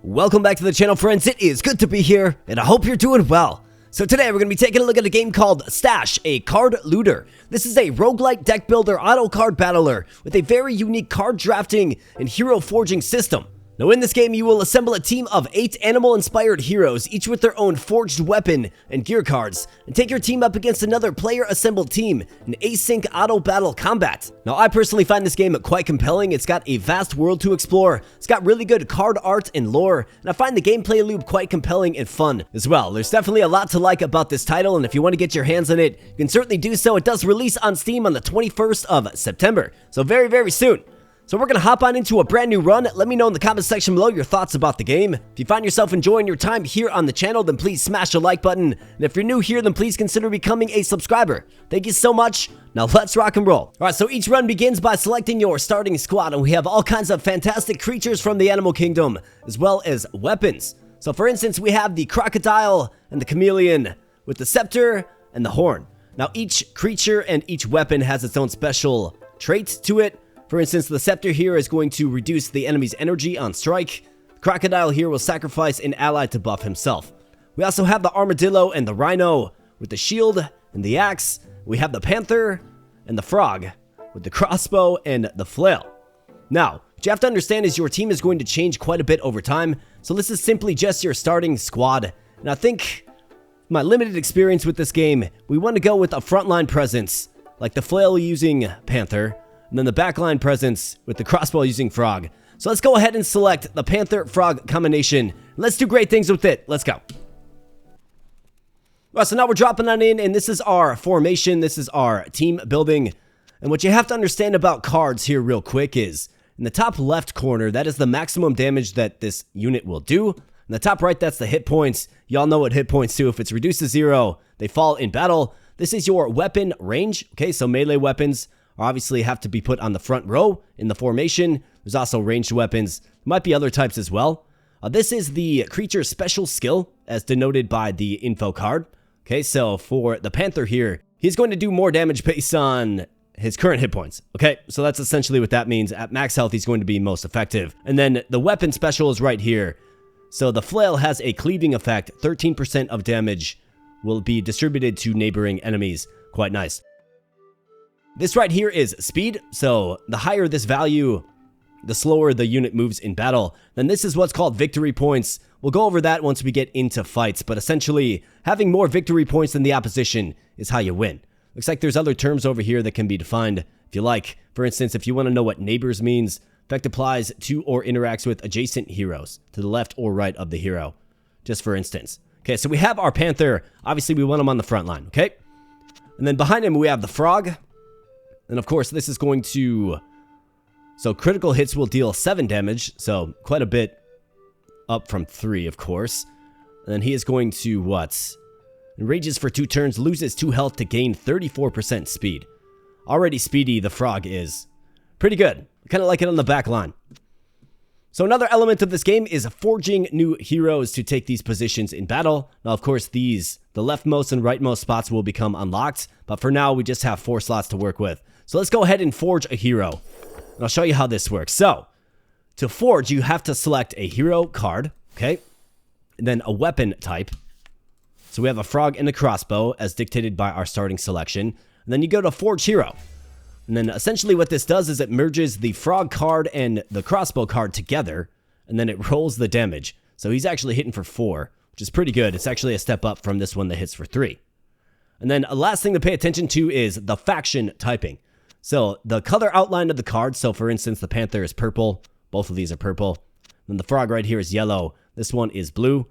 Welcome back to the channel, friends. It is good to be here, and I hope you're doing well. So today we're going to be taking a look at a game called Stash, a card looter. This is a roguelite deck builder auto card battler with a very unique card drafting and hero forging system. Now in this game you will assemble a team of 8 animal-inspired heroes, each with their own forged weapon and gear cards, and take your team up against another player-assembled team in async auto battle combat. Now I personally find this game quite compelling. It's got a vast world to explore, it's got really good card art and lore, and I find the gameplay loop quite compelling and fun as well. There's definitely a lot to like about this title, and if you want to get your hands on it, you can certainly do so. It does release on Steam on the 21st of September, so very soon. So we're going to hop on into a brand new run. Let me know in the comment section below your thoughts about the game. If you find yourself enjoying your time here on the channel, then please smash the like button. And if you're new here, then please consider becoming a subscriber. Thank you so much. Now let's rock and roll. Alright, so each run begins by selecting your starting squad, and we have all kinds of fantastic creatures from the animal kingdom, as well as weapons. So for instance, we have the crocodile and the chameleon with the scepter and the horn. Now each creature and each weapon has its own special traits to it. For instance, the scepter here is going to reduce the enemy's energy on strike. The crocodile here will sacrifice an ally to buff himself. We also have the armadillo and the rhino with the shield and the axe. We have the panther and the frog with the crossbow and the flail. Now, what you have to understand is your team is going to change quite a bit over time, so this is simply just your starting squad. And I think, my limited experience with this game, we want to go with a frontline presence, like the flail using panther, and then the backline presence with the crossbow using frog. So let's go ahead and select the panther-frog combination. Let's do great things with it. Let's go. Alright, so now we're dropping on in, and this is our formation. This is our team building. And what you have to understand about cards here real quick is, in the top left corner, that is the maximum damage that this unit will do. In the top right, that's the hit points. Y'all know what hit points do. If it's reduced to 0, they fall in battle. This is your weapon range. Okay, so melee weapons obviously have to be put on the front row in the formation. There's also ranged weapons. There might be other types as well. This is the creature's special skill, as denoted by the info card. Okay, so for the panther here, he's going to do more damage based on his current hit points. Okay, so that's essentially what that means. At max health, he's going to be most effective. And then the weapon special is right here. So the flail has a cleaving effect. 13% of damage will be distributed to neighboring enemies. Quite nice. This right here is speed, so the higher this value, the slower the unit moves in battle. Then this is what's called victory points. We'll go over that once we get into fights, but essentially, having more victory points than the opposition is how you win. Looks like there's other terms over here that can be defined if you like. For instance, if you want to know what neighbors means, effect applies to or interacts with adjacent heroes, to the left or right of the hero, just for instance. Okay, so we have our panther. Obviously, we want him on the front line, okay? And then behind him, we have the frog. And of course, this is going to... So critical hits will deal 7 damage, so quite a bit up from 3, of course. And then he is going to, what? Enrages for 2 turns, loses 2 health to gain 34% speed. Already speedy, the frog is. Pretty good. Kind of like it on the back line. So another element of this game is forging new heroes to take these positions in battle. Now, of course, the leftmost and rightmost spots will become unlocked, but for now, we just have 4 slots to work with. So let's go ahead and forge a hero, and I'll show you how this works. So, to forge, you have to select a hero card, okay, and then a weapon type. So we have a frog and a crossbow, as dictated by our starting selection, and then you go to forge hero. And then essentially what this does is it merges the frog card and the crossbow card together, and then it rolls the damage. So he's actually hitting for 4, which is pretty good. It's actually a step up from this one that hits for 3. And then a last thing to pay attention to is the faction typing. So the color outline of the card, so for instance, the panther is purple. Both of these are purple. Then the frog right here is yellow. This one is blue.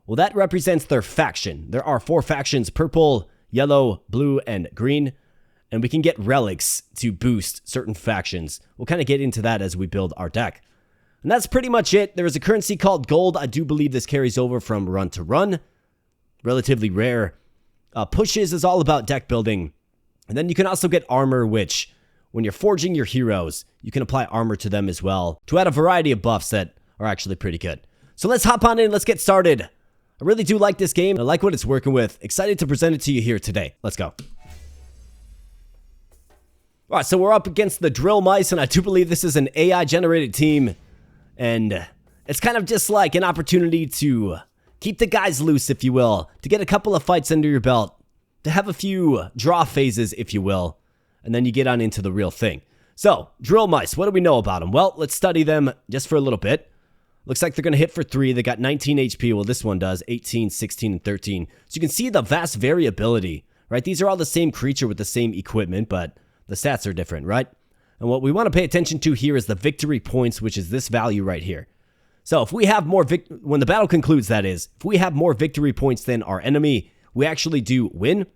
Well, that represents their faction. There are 4 factions: purple, yellow, blue, and green. And we can get relics to boost certain factions. We'll kind of get into that as we build our deck. And that's pretty much it. There is a currency called gold. I do believe this carries over from run to run. Relatively rare. Pushes is all about deck building. And then you can also get armor, which, when you're forging your heroes, you can apply armor to them as well to add a variety of buffs that are actually pretty good. So let's hop on in. Let's get started. I really do like this game. I like what it's working with. Excited to present it to you here today. Let's go. All right, so we're up against the drill mice, and I do believe this is an AI-generated team. And It's kind of just like an opportunity to keep the guys loose, if you will, to get a couple of fights under your belt, to have a few draw phases, if you will, and then you get on into the real thing. So, drill mice, what do we know about them? Well, let's study them just for a little bit. Looks like they're going to hit for 3. They got 19 HP. Well, this one does 18, 16, and 13. So you can see the vast variability, right? These are all the same creature with the same equipment, but the stats are different, right? And what we want to pay attention to here is the victory points, which is this value right here. So if we have more, when the battle concludes, that is, if we have more victory points than our enemy, we actually do win.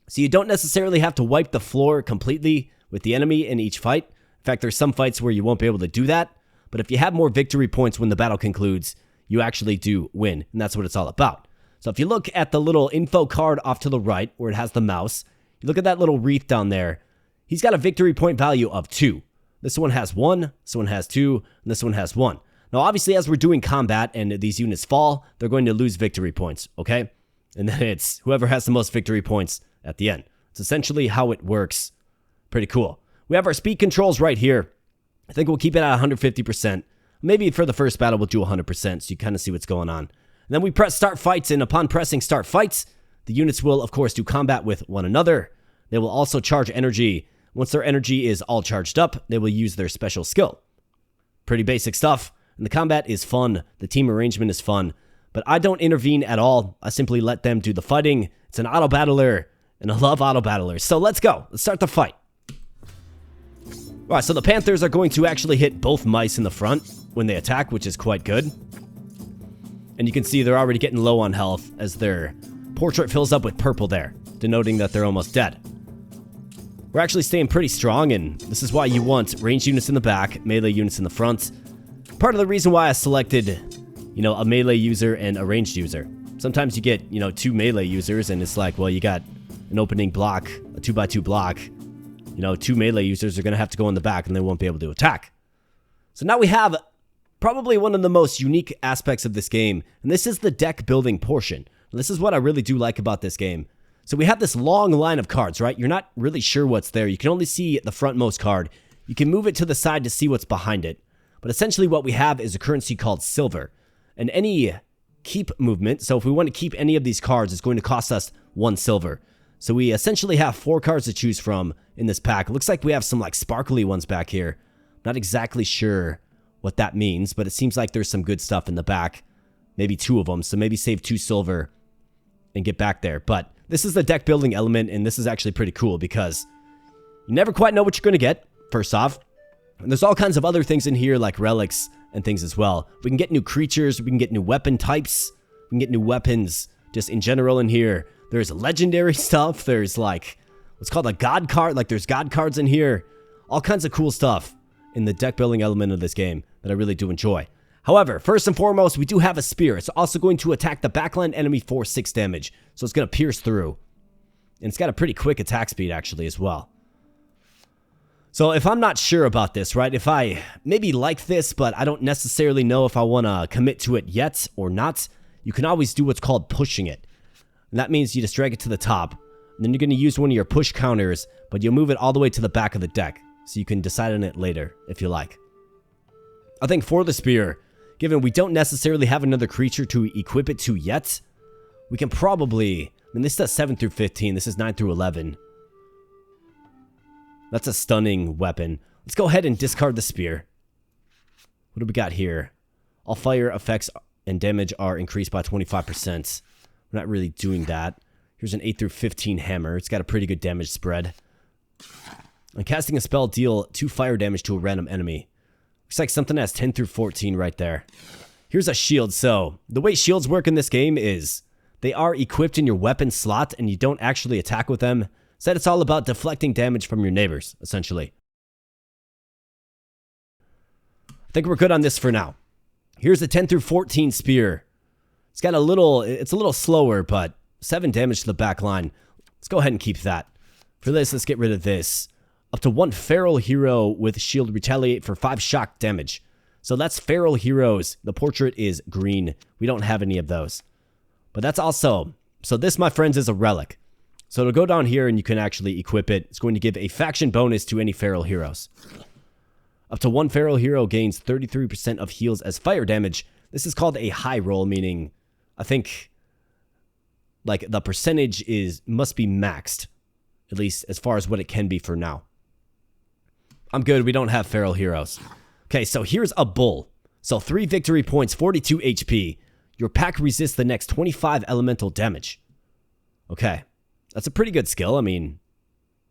So you don't necessarily have to wipe the floor completely with the enemy in each fight. In fact, there's some fights where you won't be able to do that. But if you have more victory points when the battle concludes, you actually do win. And that's what it's all about. So if you look at the little info card off to the right, where it has the mouse, you look at that little wreath down there. He's got a victory point value of 2. This one has 1, this one has 2, and this one has 1. Now, obviously, as we're doing combat and these units fall, they're going to lose victory points, okay? And then it's whoever has the most victory points at the end. It's essentially how it works. Pretty cool. We have our speed controls right here. I think we'll keep it at 150%. Maybe for the first battle, we'll do 100%, so you kind of see what's going on. And then we press start fights, and upon pressing start fights, the units will, of course, do combat with one another. They will also charge energy. Once their energy is all charged up, they will use their special skill. Pretty basic stuff. And the combat is fun. The team arrangement is fun. But I don't intervene at all. I simply let them do the fighting. It's an Autobattler, and I love Autobattlers. So let's go. Let's start the fight. Alright, so the Panthers are going to actually hit both mice in the front when they attack, which is quite good. And you can see they're already getting low on health as their portrait fills up with purple there, denoting that they're almost dead. We're actually staying pretty strong, and this is why you want ranged units in the back, melee units in the front. Part of the reason why I selected, a melee user and a ranged user. Sometimes you get, 2 melee users, and it's like, well, you got an opening block, a 2x2 block. 2 melee users are going to have to go in the back, and they won't be able to attack. So now we have probably one of the most unique aspects of this game, and this is the deck building portion. And this is what I really do like about this game. So we have this long line of cards, right? You're not really sure what's there. You can only see the frontmost card. You can move it to the side to see what's behind it. But essentially what we have is a currency called silver. And any keep movement, so if we want to keep any of these cards, it's going to cost us 1 silver. So we essentially have 4 cards to choose from in this pack. It looks like we have some like sparkly ones back here. Not exactly sure what that means, but it seems like there's some good stuff in the back. Maybe 2 of them, so maybe save 2 silver and get back there. But this is the deck building element, and this is actually pretty cool because you never quite know what you're going to get, first off. And there's all kinds of other things in here like relics and things as well. We can get new creatures, we can get new weapon types, we can get new weapons just in general in here. There's legendary stuff, there's like what's called a god card, like there's god cards in here. All kinds of cool stuff in the deck building element of this game that I really do enjoy. However, first and foremost, we do have a spear. It's also going to attack the backline enemy for 6 damage. So it's going to pierce through. And it's got a pretty quick attack speed, actually, as well. So if I'm not sure about this, right, if I maybe like this, but I don't necessarily know if I want to commit to it yet or not, you can always do what's called pushing it. And that means you just drag it to the top. And then you're going to use one of your push counters, but you'll move it all the way to the back of the deck. So you can decide on it later, if you like. I think for the spear, given we don't necessarily have another creature to equip it to yet, we can probably... this does 7 through 15. This is 9 through 11. That's a stunning weapon. Let's go ahead and discard the spear. What do we got here? All fire effects and damage are increased by 25%. We're not really doing that. Here's an 8 through 15 hammer. It's got a pretty good damage spread. And casting a spell, deal 2 fire damage to a random enemy. Looks like something has 10 through 14 right there. Here's a shield. So, the way shields work in this game is they are equipped in your weapon slot and you don't actually attack with them. Instead, it's all about deflecting damage from your neighbors, essentially. I think we're good on this for now. Here's a 10 through 14 spear. It's a little slower, but 7 damage to the back line. Let's go ahead and keep that. For this, let's get rid of this. Up to 1 feral hero with shield retaliate for 5 shock damage. So that's feral heroes. The portrait is green. We don't have any of those. But that's also... So this, my friends, is a relic. So it'll go down here and you can actually equip it. It's going to give a faction bonus to any feral heroes. Up to 1 feral hero gains 33% of heals as fire damage This is called a high roll, meaning I think like the percentage must be maxed, at least as far as what it can be for now. I'm good. We don't have feral heroes. Okay, so here's a bull. So 3 victory points, 42 HP. Your pack resists the next 25 elemental damage. Okay, that's a pretty good skill. I mean,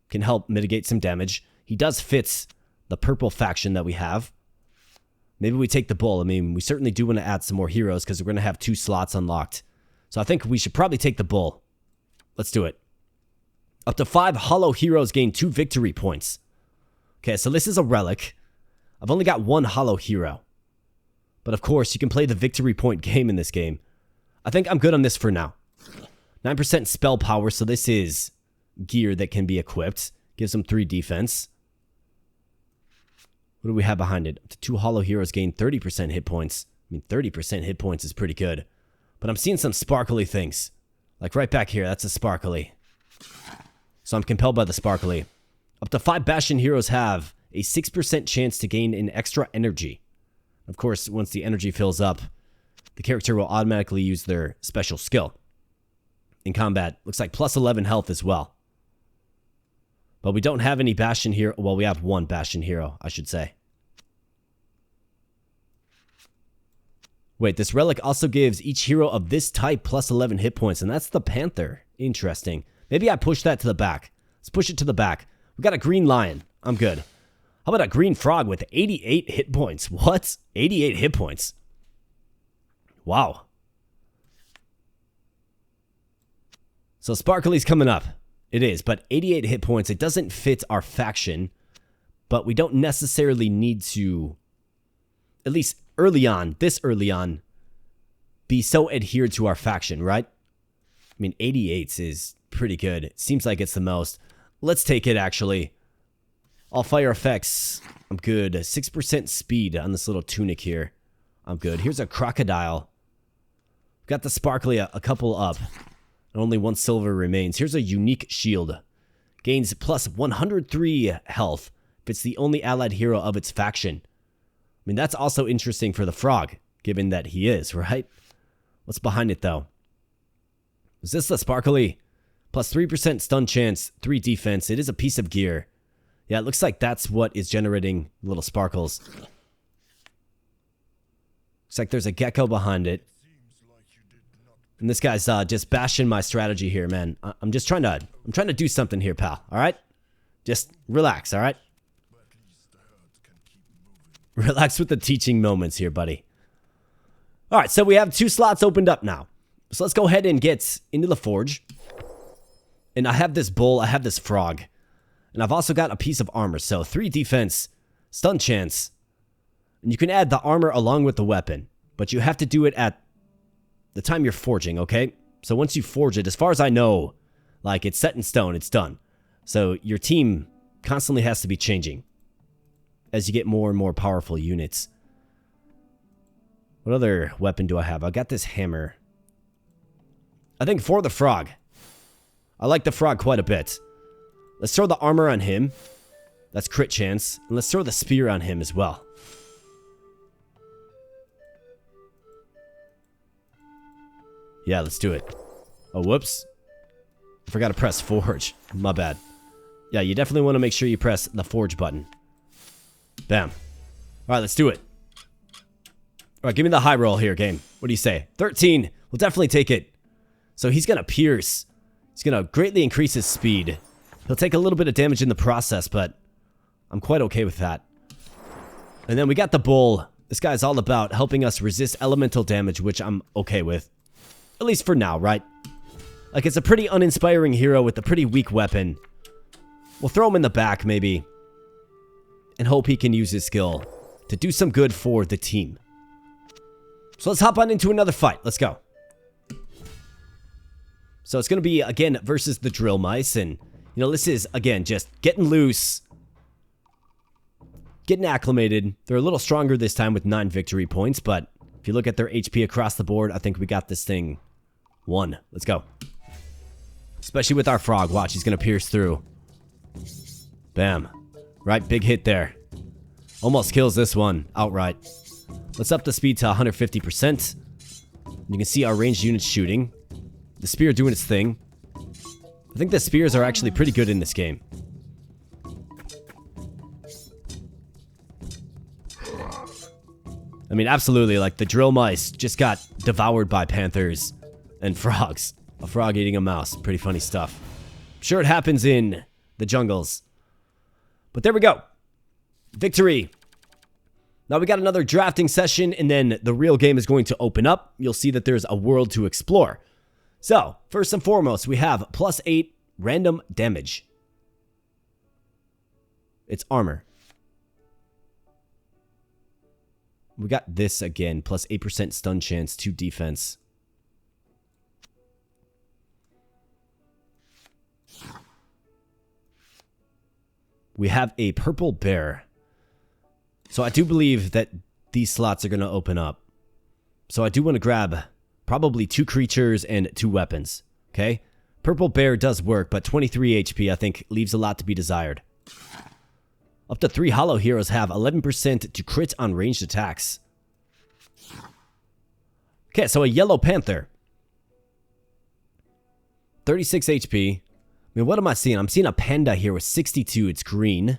can help mitigate some damage. He does fit the purple faction that we have. Maybe we take the bull. I mean, we certainly do want to add some more heroes because we're going to have 2 slots unlocked. So I think we should probably take the bull. Let's do it. Up to 5 hollow heroes gain 2 victory points. Okay, so this is a relic. I've only got 1 hollow hero. But of course, you can play the victory point game in this game. I think I'm good on this for now. 9% spell power, so this is gear that can be equipped. Gives them 3 defense. What do we have behind it? Up to 2 hollow heroes gain 30% hit points. I mean, 30% hit points is pretty good. But I'm seeing some sparkly things. Like right back here, that's a sparkly. So I'm compelled by the sparkly. Up to 5 Bastion heroes have a 6% chance to gain an extra energy. Of course, once the energy fills up, the character will automatically use their special skill. In combat, looks like plus 11 health as well. But we don't have any Bastion hero. Well, we have 1 Bastion hero, I should say. Wait, this relic also gives each hero of this type plus 11 hit points, and that's the Panther. Interesting. Maybe I push that to the back. Let's push it to the back. We got a green lion. I'm good. How about a green frog with 88 hit points? What? 88 hit points. Wow. So Sparkly's coming up. It is, but 88 hit points. It doesn't fit our faction, but we don't necessarily need to, at least early on, this early on, be so adhered to our faction, right? I mean, 88 is pretty good. It seems like it's the most. Let's take it, actually. All fire effects. I'm good. 6% speed on this little tunic here. I'm good. Here's a crocodile. Got the sparkly a couple up. And only 1 silver remains. Here's a unique shield. Gains plus 103 health if it's the only allied hero of its faction. I mean, that's also interesting for the frog, given that he is, right? What's behind it, though? Is this the sparkly? Plus 3% stun chance, 3 defense. It is a piece of gear. Yeah, it looks like that's what is generating little sparkles. Looks like there's a gecko behind it. And this guy's just bashing my strategy here, man. I'm trying to do something here, pal. All right? Just relax, all right? Relax with the teaching moments here, buddy. All right, so we have 2 slots opened up now. So let's go ahead and get into the forge. And I have this bull, I have this frog. And I've also got a piece of armor. So 3 defense, stun chance. And you can add the armor along with the weapon. But you have to do it at the time you're forging, okay? So once you forge it, as far as I know, like it's set in stone, it's done. So your team constantly has to be changing as you get more and more powerful units. What other weapon do I have? I got this hammer. I think for the frog. I like the frog quite a bit. Let's throw the armor on him. That's crit chance. And let's throw the spear on him as well. Yeah, let's do it. Oh, whoops. I forgot to press forge. My bad. Yeah, you definitely want to make sure you press the forge button. Bam. Alright, let's do it. Alright, give me the high roll here, game. What do you say? 13. We'll definitely take it. So he's going to pierce. He's going to greatly increase his speed. He'll take a little bit of damage in the process, but I'm quite okay with that. And then we got the bull. This guy's all about helping us resist elemental damage, which I'm okay with. At least for now, right? Like, it's a pretty uninspiring hero with a pretty weak weapon. We'll throw him in the back, maybe. And hope he can use his skill to do some good for the team. So let's hop on into another fight. Let's go. So it's going to be, again, versus the drill mice. And, you know, this is, again, just getting loose. Getting acclimated. They're a little stronger this time with 9 victory points. But if you look at their HP across the board, I think we got this thing won. Let's go. Especially with our frog. Watch, he's going to pierce through. Bam. Right, big hit there. Almost kills this one outright. Let's up the speed to 150%. You can see our ranged units shooting. The spear doing its thing. I think the spears are actually pretty good in this game. I mean, absolutely, like, the drill mice just got devoured by panthers and frogs. A frog eating a mouse. Pretty funny stuff. I'm sure it happens in the jungles. But there we go. Victory. Now we got another drafting session, and then the real game is going to open up. You'll see that there's a world to explore. So, first and foremost, we have +8 random damage. It's armor. We got this again, +8% stun chance to defense. We have a purple bear. So I do believe that these slots are going to open up. So I do want to grab probably 2 creatures and 2 weapons. Okay? Purple bear does work, but 23 HP I think leaves a lot to be desired. Up to 3 hollow heroes have 11% to crit on ranged attacks. Okay, so a yellow panther. 36 HP. I mean, what am I seeing? I'm seeing a panda here with 62. It's green.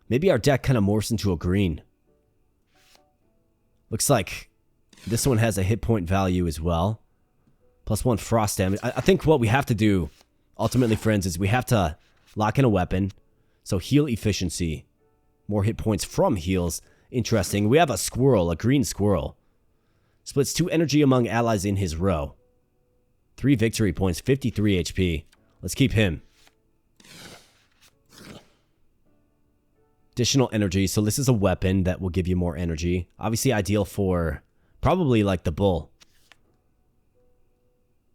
Maybe our deck kind of morphs into a green. Looks like this one has a hit point value as well. +1 frost damage. I think what we have to do, ultimately, friends, is we have to lock in a weapon. So heal efficiency. More hit points from heals. Interesting. We have a squirrel, a green squirrel. Splits 2 energy among allies in his row. 3 victory points, 53 HP. Let's keep him. Additional energy. So this is a weapon that will give you more energy. Obviously ideal for probably like the bull.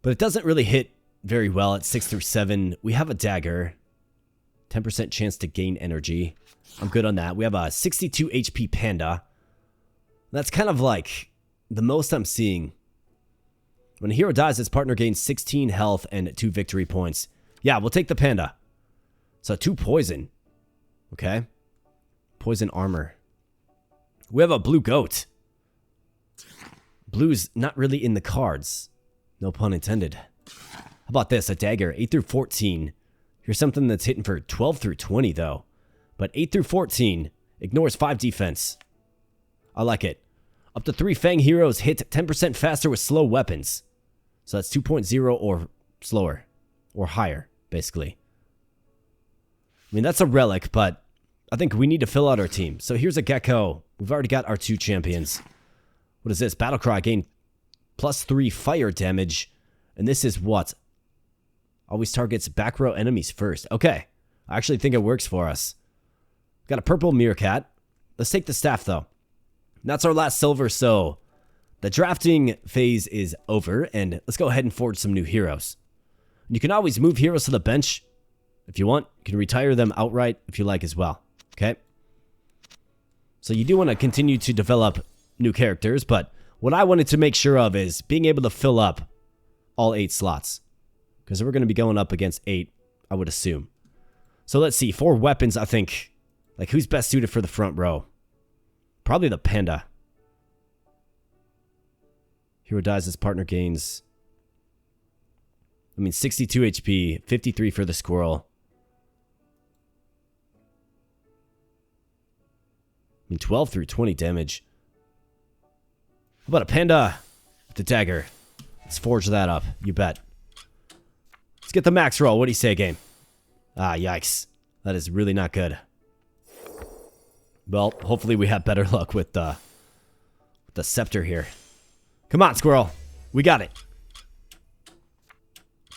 But it doesn't really hit very well at 6 through 7. We have a dagger. 10% chance to gain energy. I'm good on that. We have a 62 HP panda. That's kind of like the most I'm seeing. When a hero dies, its partner gains 16 health and 2 victory points. Yeah, we'll take the panda. So 2 poison. Okay. Poison armor. We have a blue goat. Blue's not really in the cards. No pun intended. How about this? A dagger. 8 through 14. Here's something that's hitting for 12 through 20, though. But 8 through 14 ignores 5 defense. I like it. Up to 3 Fang heroes hit 10% faster with slow weapons. So that's 2.0 or slower. Or higher, basically. I mean, that's a relic, but I think we need to fill out our team. So here's a gecko. We've already got our 2 champions. What is this? Battlecry gain +3 fire damage. And this is what? Always targets back row enemies first. Okay. I actually think it works for us. Got a purple meerkat. Let's take the staff, though. That's our last silver, so the drafting phase is over. And let's go ahead and forge some new heroes. You can always move heroes to the bench if you want. You can retire them outright if you like as well. Okay? So you do want to continue to develop new characters, but what I wanted to make sure of is being able to fill up all 8 slots. Because we're going to be going up against 8, I would assume. So let's see. 4 weapons, I think. Like, who's best suited for the front row? Probably the panda. Hero dies, his partner gains. 62 HP, 53 for the squirrel. 12 through 20 damage. How about a panda with the dagger? Let's forge that up, you bet. Let's get the max roll. What do you say, game? Ah, yikes. That is really not good. Well, hopefully we have better luck with the scepter here. Come on, squirrel. We got it.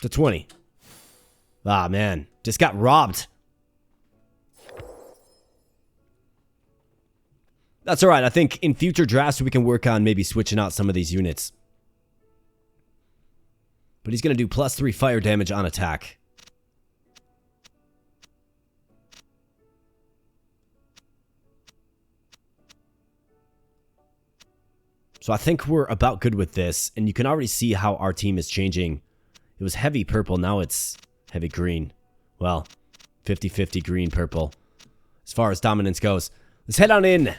To 20. Ah, man. Just got robbed. That's alright. I think in future drafts we can work on maybe switching out some of these units. But he's going to do +3 fire damage on attack. So I think we're about good with this. And you can already see how our team is changing. It was heavy purple. Now it's heavy green. Well, 50-50 green-purple. As far as dominance goes. Let's head on in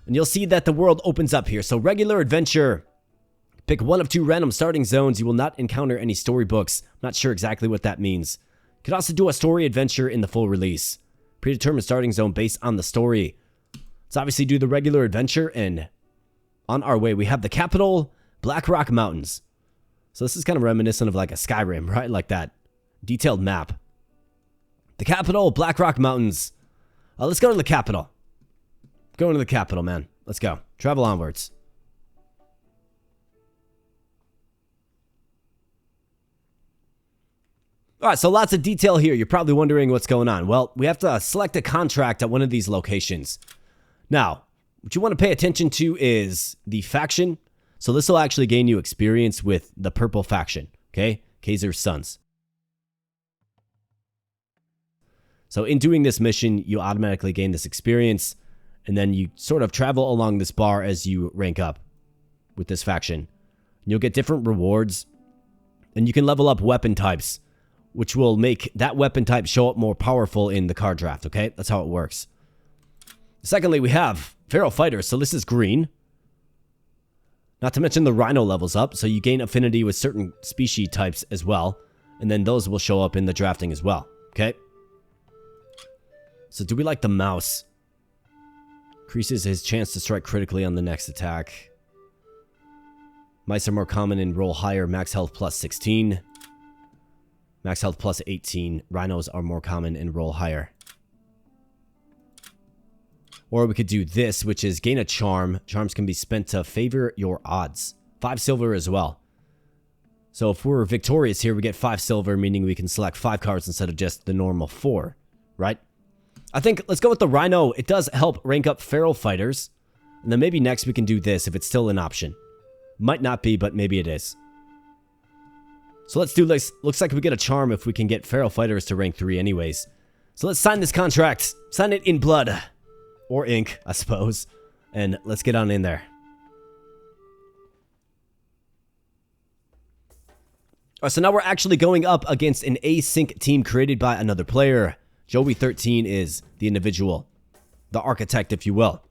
And you'll see that the world opens up here. So regular adventure, pick one of 2 random starting zones. You will not encounter any storybooks. I'm not sure exactly what that means. You could also do a story adventure in the full release. Predetermined starting zone based on the story. Let's obviously do the regular adventure, and on our way we have the capital, Black Rock Mountains. So this is kind of reminiscent of like a Skyrim, right? Like that detailed map. The capital, Black Rock Mountains. Let's go to the capital. Going to the capital, man. Let's go. Travel onwards. All right, so lots of detail here. You're probably wondering what's going on. Well, we have to select a contract at one of these locations. Now, what you want to pay attention to is the faction. So this will actually gain you experience with the purple faction, okay? Kaiser's Sons. So in doing this mission, you automatically gain this experience, and then you sort of travel along this bar as you rank up with this faction. And you'll get different rewards, and you can level up weapon types, which will make that weapon type show up more powerful in the card draft, okay? That's how it works. Secondly, we have Feral Fighters, so this is green. Not to mention the Rhino levels up, so you gain affinity with certain species types as well, and then those will show up in the drafting as well, okay? So do we like the mouse? Increases his chance to strike critically on the next attack. Mice are more common and roll higher. Max health plus 16. Max health plus 18. Rhinos are more common and roll higher. Or we could do this, which is gain a charm. Charms can be spent to favor your odds. 5 silver as well. So if we're victorious here, we get 5 silver, meaning we can select 5 cards instead of just the normal 4, right? I think let's go with the Rhino. It does help rank up Feral Fighters. And then maybe next we can do this if it's still an option. Might not be, but maybe it is. So let's do this. Looks like we get a charm if we can get Feral Fighters to rank 3 anyways. So let's sign this contract. Sign it in blood. Or ink, I suppose. And let's get on in there. Alright, so now we're actually going up against an async team created by another player. Joey 13 is the individual. The architect, if you will.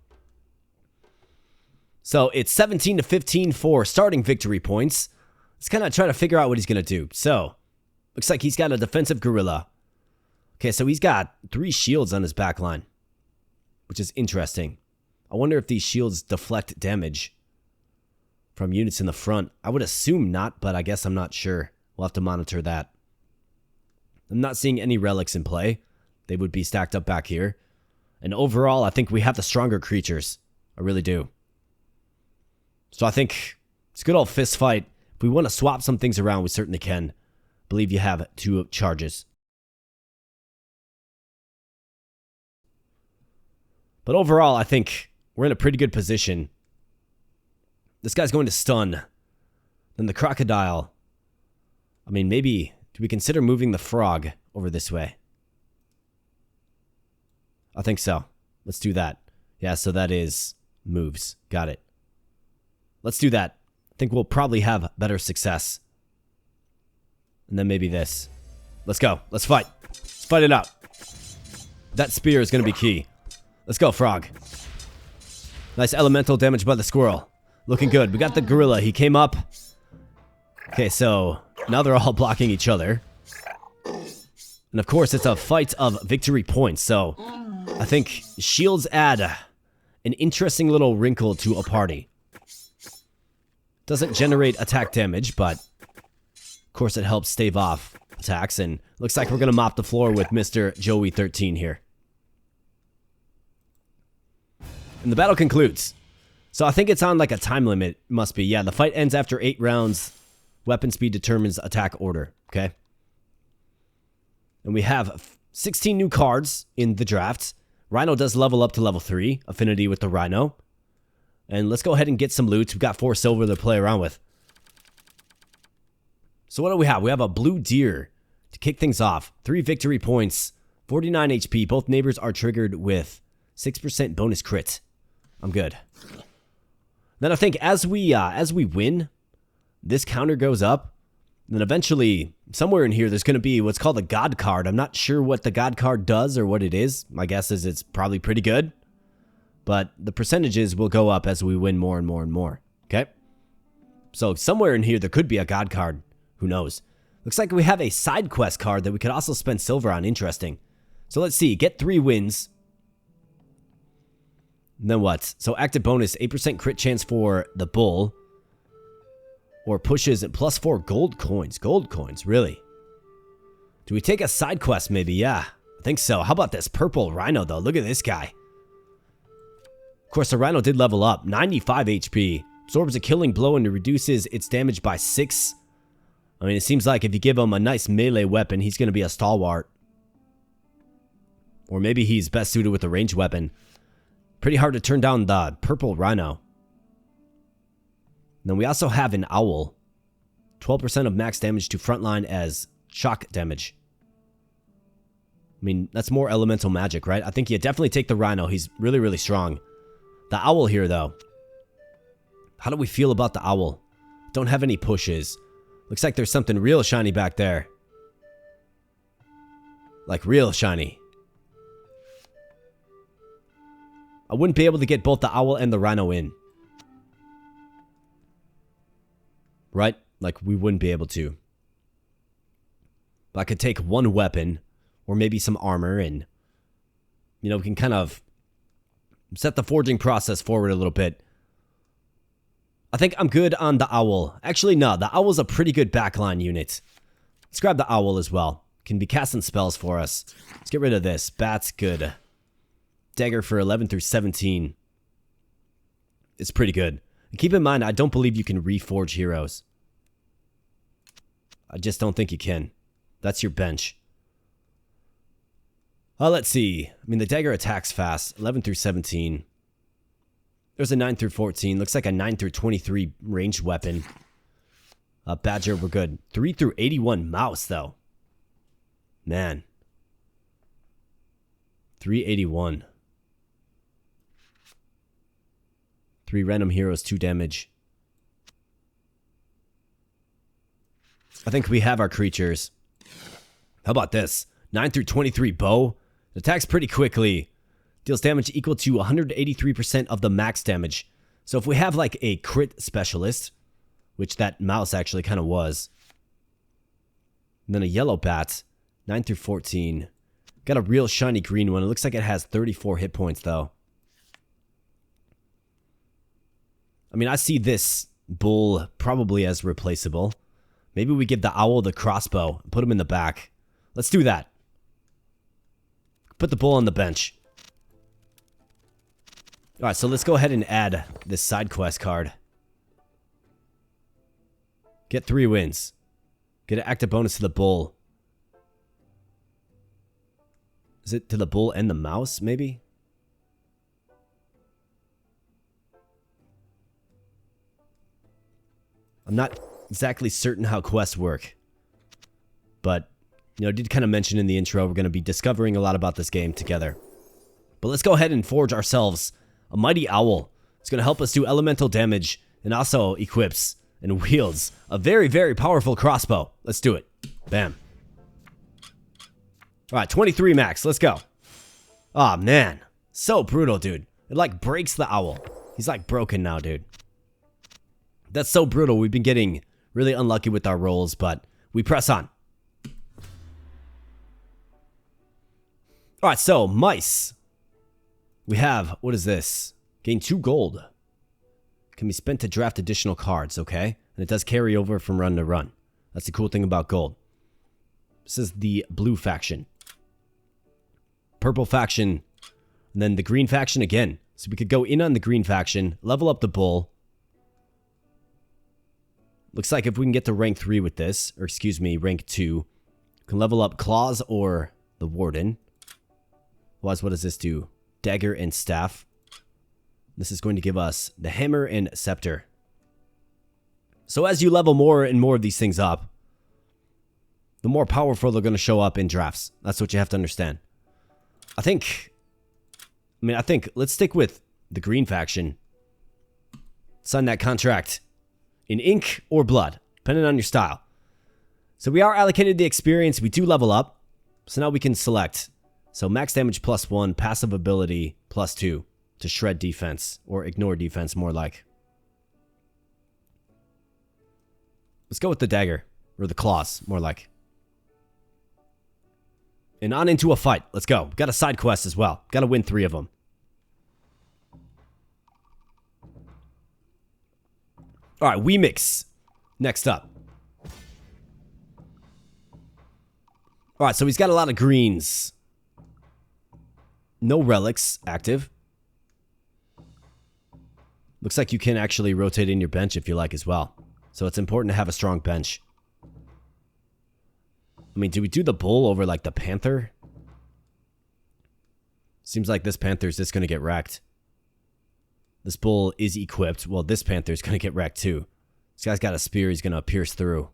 So it's 17 to 15 for starting victory points. Let's kind of try to figure out what he's going to do. So, looks like he's got a defensive gorilla. Okay, so he's got 3 shields on his back line, which is interesting. I wonder if these shields deflect damage from units in the front. I would assume not, but I guess I'm not sure. We'll have to monitor that. I'm not seeing any relics in play. They would be stacked up back here. And overall, I think we have the stronger creatures. I really do. So I think it's a good old fist fight. If we want to swap some things around, we certainly can. I believe you have 2 charges. But overall, I think we're in a pretty good position. This guy's going to stun. Then the crocodile. I mean, maybe do we consider moving the frog over this way? I think so. Let's do that. Yeah, so that is moves. Got it. Let's do that. I think we'll probably have better success. And then maybe this. Let's go. Let's fight. Let's fight it out. That spear is going to be key. Let's go, frog. Nice elemental damage by the squirrel. Looking good. We got the gorilla. He came up. Okay, so now they're all blocking each other. And of course, it's a fight of victory points. So I think shields add an interesting little wrinkle to a party. Doesn't generate attack damage, but of course it helps stave off attacks. And looks like we're going to mop the floor with Mr. Joey 13 here. And the battle concludes. So I think it's on like a time limit. Must be. Yeah, the fight ends after 8 rounds. Weapon speed determines attack order. Okay. And we have 16 new cards in the draft. Rhino does level up to level 3. Affinity with the Rhino. And let's go ahead and get some loot. We've got 4 silver to play around with. So what do we have? We have a blue deer to kick things off. 3 victory points. 49 HP. Both neighbors are triggered with 6% bonus crit. I'm good. Then I think as we win, this counter goes up. Then eventually, somewhere in here, there's going to be what's called a God card. I'm not sure what the God card does or what it is. My guess is it's probably pretty good. but the percentages will go up as we win more and more and more. Okay? So somewhere in here, there could be a god card. Who knows? Looks like we have a side quest card that we could also spend silver on. Interesting. So let's see. Get 3 wins. And then what? So active bonus, 8% crit chance for the bull. Or pushes at +4 gold coins. Gold coins, really? Do we take a side quest maybe? Yeah, I think so. How about this purple rhino though? Look at this guy. Of course, the rhino did level up. 95 HP. Absorbs a killing blow and reduces its damage by 6. I mean, it seems like if you give him a nice melee weapon, he's going to be a stalwart. Or maybe he's best suited with a ranged weapon. Pretty hard to turn down the purple rhino. Then we also have an owl. 12% of max damage to frontline as shock damage. I mean, that's more elemental magic, right? I think you definitely take the rhino. He's really, really strong. The owl here, though. How do we feel about the owl? Don't have any pushes. Looks like there's something real shiny back there. Like real shiny. I wouldn't be able to get both the owl and the rhino in. Right? Like, we wouldn't be able to. But I could take one weapon, or maybe some armor, and, you know, we can kind of set the forging process forward a little bit. I think I'm good on the owl. Actually, no, the owl's a pretty good backline unit. Let's grab the owl as well. Can be casting spells for us. Let's get rid of this. Bat's good. Dagger for 11 through 17. It's pretty good. And keep in mind, I don't believe you can reforge heroes. I just don't think you can. That's your bench. Let's see. I mean, the dagger attacks fast. 11 through 17. There's a 9 through 14. Looks like a 9 through 23 ranged weapon. Badger, we're good. 3 through 81 mouse, though. Man. 381. 3 random heroes, 2 damage. I think we have our creatures. How about this? 9 through 23 bow. It attacks pretty quickly. Deals damage equal to 183% of the max damage. So if we have like a crit specialist, which that mouse actually kind of was. And then a yellow bat. 9 through 14. Got a real shiny green one. It looks like it has 34 hit points though. I mean, I see this bull probably as replaceable. Maybe we give the owl the crossbow and put him in the back. Let's do that. Put the bull on the bench. Alright, so let's go ahead and add this side quest card. Get 3 wins. Get an active bonus to the bull. Is it to the bull and the mouse, maybe? I'm not exactly certain how quests work. But, you know, I did kind of mention in the intro we're going to be discovering a lot about this game together. But let's go ahead and forge ourselves a mighty owl. It's going to help us do elemental damage and also equips and wields a very, very powerful crossbow. Let's do it. Bam. Alright, 23 max. Let's go. Aw, man. So brutal, dude. It like breaks the owl. He's like broken now, dude. That's so brutal. We've been getting really unlucky with our rolls, but we press on. Alright, so mice. We have, what is this? Gain 2 gold. Can be spent to draft additional cards, okay? And it does carry over from run to run. That's the cool thing about gold. This is the blue faction. Purple faction. And then the green faction again. So we could go in on the green faction, level up the bull. Looks like if we can get to rank 3 with this, or excuse me, rank 2, we can level up Claws or the Warden. Otherwise, what does this do? Dagger and Staff. This is going to give us the Hammer and Scepter. So as you level more and more of these things up, the more powerful they're going to show up in drafts. That's what you have to understand. I think, let's stick with the green faction. Sign that contract in ink or blood, depending on your style. So we are allocated the experience. We do level up. So now we can select. So max damage +1, passive ability +2. to shred defense, or ignore defense more like. Let's go with the dagger, or the claws, more like. And on into a fight. Let's go. Got a side quest as well. Got to win 3 of them. All right, we mix. Next up. All right, so he's got a lot of greens. No relics active. Looks like you can actually rotate in your bench if you like as well. So it's important to have a strong bench. I mean, do we do the bull over like the panther? Seems like this panther's just going to get wrecked. This bull is equipped. Well, this panther's going to get wrecked too. This guy's got a spear he's going to pierce through.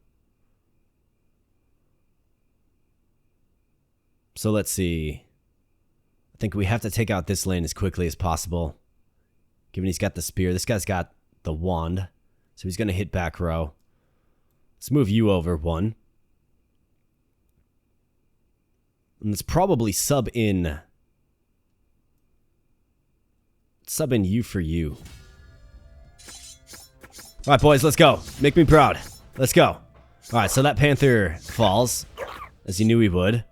So let's see. I think we have to take out this lane as quickly as possible. Given he's got the spear. This guy's got the wand. So he's going to hit back row. Let's move you over 1. And let's probably sub in you for you. All right, boys, let's go. Make me proud. Let's go. All right, so that panther falls, as you knew he would.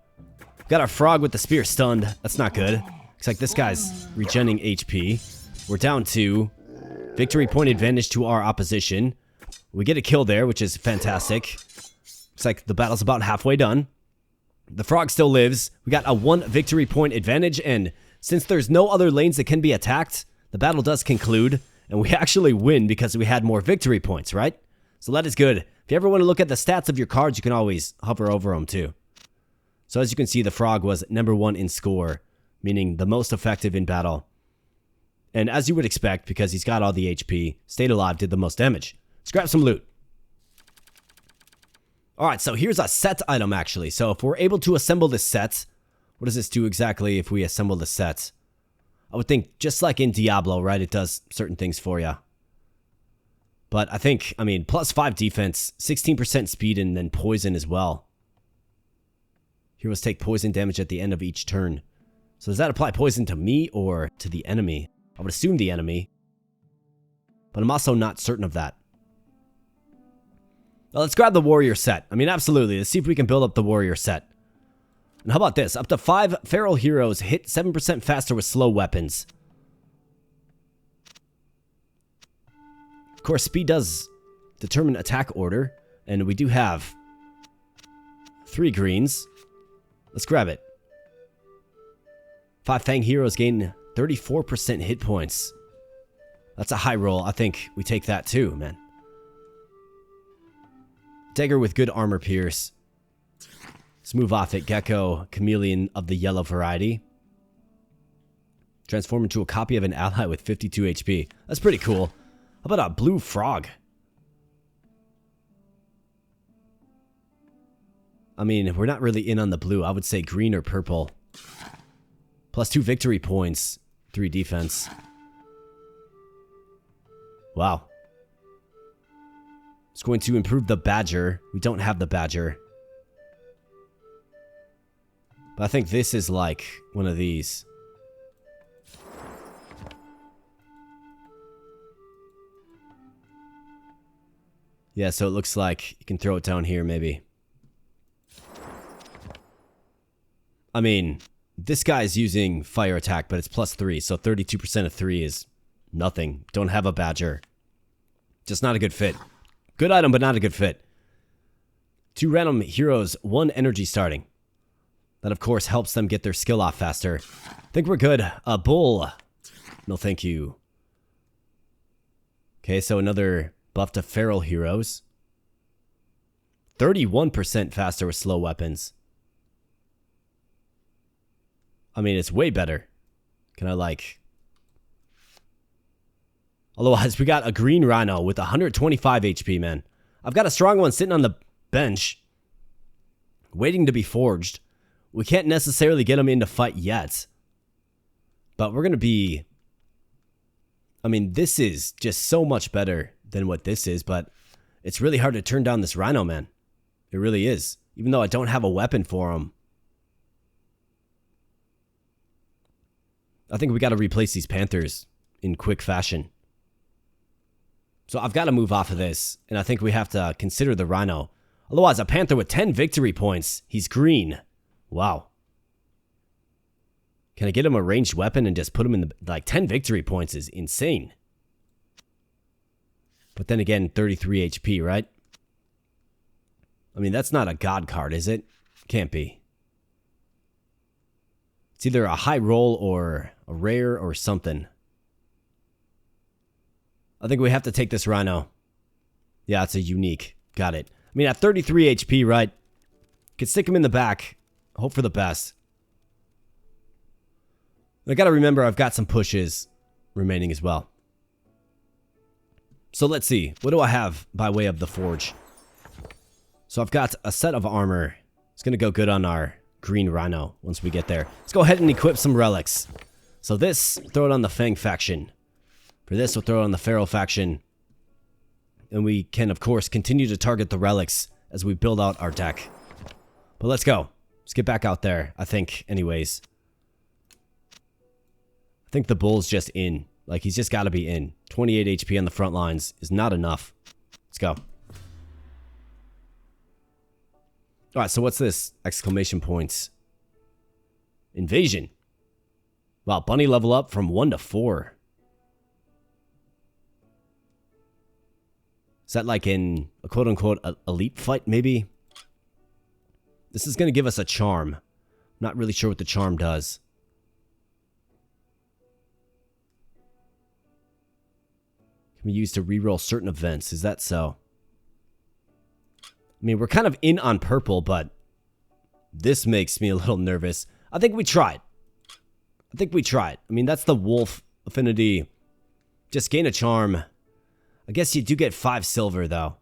Got our frog with the spear stunned. That's not good. Looks like this guy's regenning HP. We're down 2. Victory point advantage to our opposition. We get a kill there, which is fantastic. Looks like the battle's about halfway done. The frog still lives. We got a 1 victory point advantage, and since there's no other lanes that can be attacked, the battle does conclude, and we actually win because we had more victory points, right? So that is good. If you ever want to look at the stats of your cards, you can always hover over them too. So as you can see, the frog was number 1 in score, meaning the most effective in battle. And as you would expect, because he's got all the HP, stayed alive, did the most damage. Let's grab some loot. Alright, so here's a set item actually. So if we're able to assemble this set, what does this do exactly if we assemble the set? I would think just like in Diablo, right? It does certain things for you. But I think, I mean, plus 5 defense, 16% speed, and then poison as well. Heroes take poison damage at the end of each turn. So does that apply poison to me or to the enemy? I would assume the enemy. But I'm also not certain of that. Well, let's grab the warrior set. I mean, absolutely. Let's see if we can build up the warrior set. And how about this? Up to 5 feral heroes hit 7% faster with slow weapons. Of course, speed does determine attack order. And we do have 3 greens. Let's grab it. 5 Fang heroes gain 34% hit points. That's a high roll. I think we take that too, man. Dagger with good armor pierce. Let's move off it. Gecko, chameleon of the yellow variety. Transform into a copy of an ally with 52 HP. That's pretty cool. How about a blue frog? I mean, we're not really in on the blue. I would say green or purple. Plus 2 victory points. 3 defense. Wow. It's going to improve the badger. We don't have the badger. But I think this is like one of these. Yeah, so it looks like you can throw it down here maybe. I mean, this guy's using fire attack, but it's plus 3, so 32% of 3 is nothing. Don't have a badger. Just not a good fit. Good item, but not a good fit. 2 random heroes, 1 energy starting. That, of course, helps them get their skill off faster. I think we're good. A bull. No, thank you. Okay, so another buff to feral heroes. 31% faster with slow weapons. I mean, it's way better. Can I, like... Otherwise, we got a green rhino with 125 HP, man. I've got a strong one sitting on the bench, waiting to be forged. We can't necessarily get him into fight yet. But we're going to be... I mean, this is just so much better than what this is, but it's really hard to turn down this rhino, man. It really is. Even though I don't have a weapon for him. I think we got to replace these Panthers in quick fashion. So I've got to move off of this, and I think we have to consider the Rhino. Otherwise, a Panther with 10 victory points. He's green. Wow. Can I get him a ranged weapon and just put him in the... Like, 10 victory points is insane. But then again, 33 HP, right? I mean, that's not a god card, is it? Can't be. It's either a high roll or a rare or something. I think we have to take this Rhino. Yeah, it's a unique. Got it. I mean, at 33 HP, right? Could stick him in the back. Hope for the best. I gotta remember I've got some pushes remaining as well. So let's see. What do I have by way of the forge? So I've got a set of armor. It's gonna go good on our green Rhino once we get there. Let's go ahead and equip some relics. So this, throw it on the Fang faction. For this, we'll throw it on the Feral faction. And we can, of course, continue to target the relics as we build out our deck. But let's go. Let's get back out there, I think, anyways. I think the bull's just in. Like, he's just got to be in. 28 HP on the front lines is not enough. Let's go. Alright, so what's this? Exclamation points. Invasion. Wow, bunny level up from 1 to 4. Is that like in a quote-unquote elite fight, maybe? This is going to give us a charm. Not really sure what the charm does. Can be used to reroll certain events. Is that so? I mean, we're kind of in on purple, but this makes me a little nervous. I think we tried. I mean, that's the wolf affinity. Just gain a charm. I guess you do get 5 silver, though.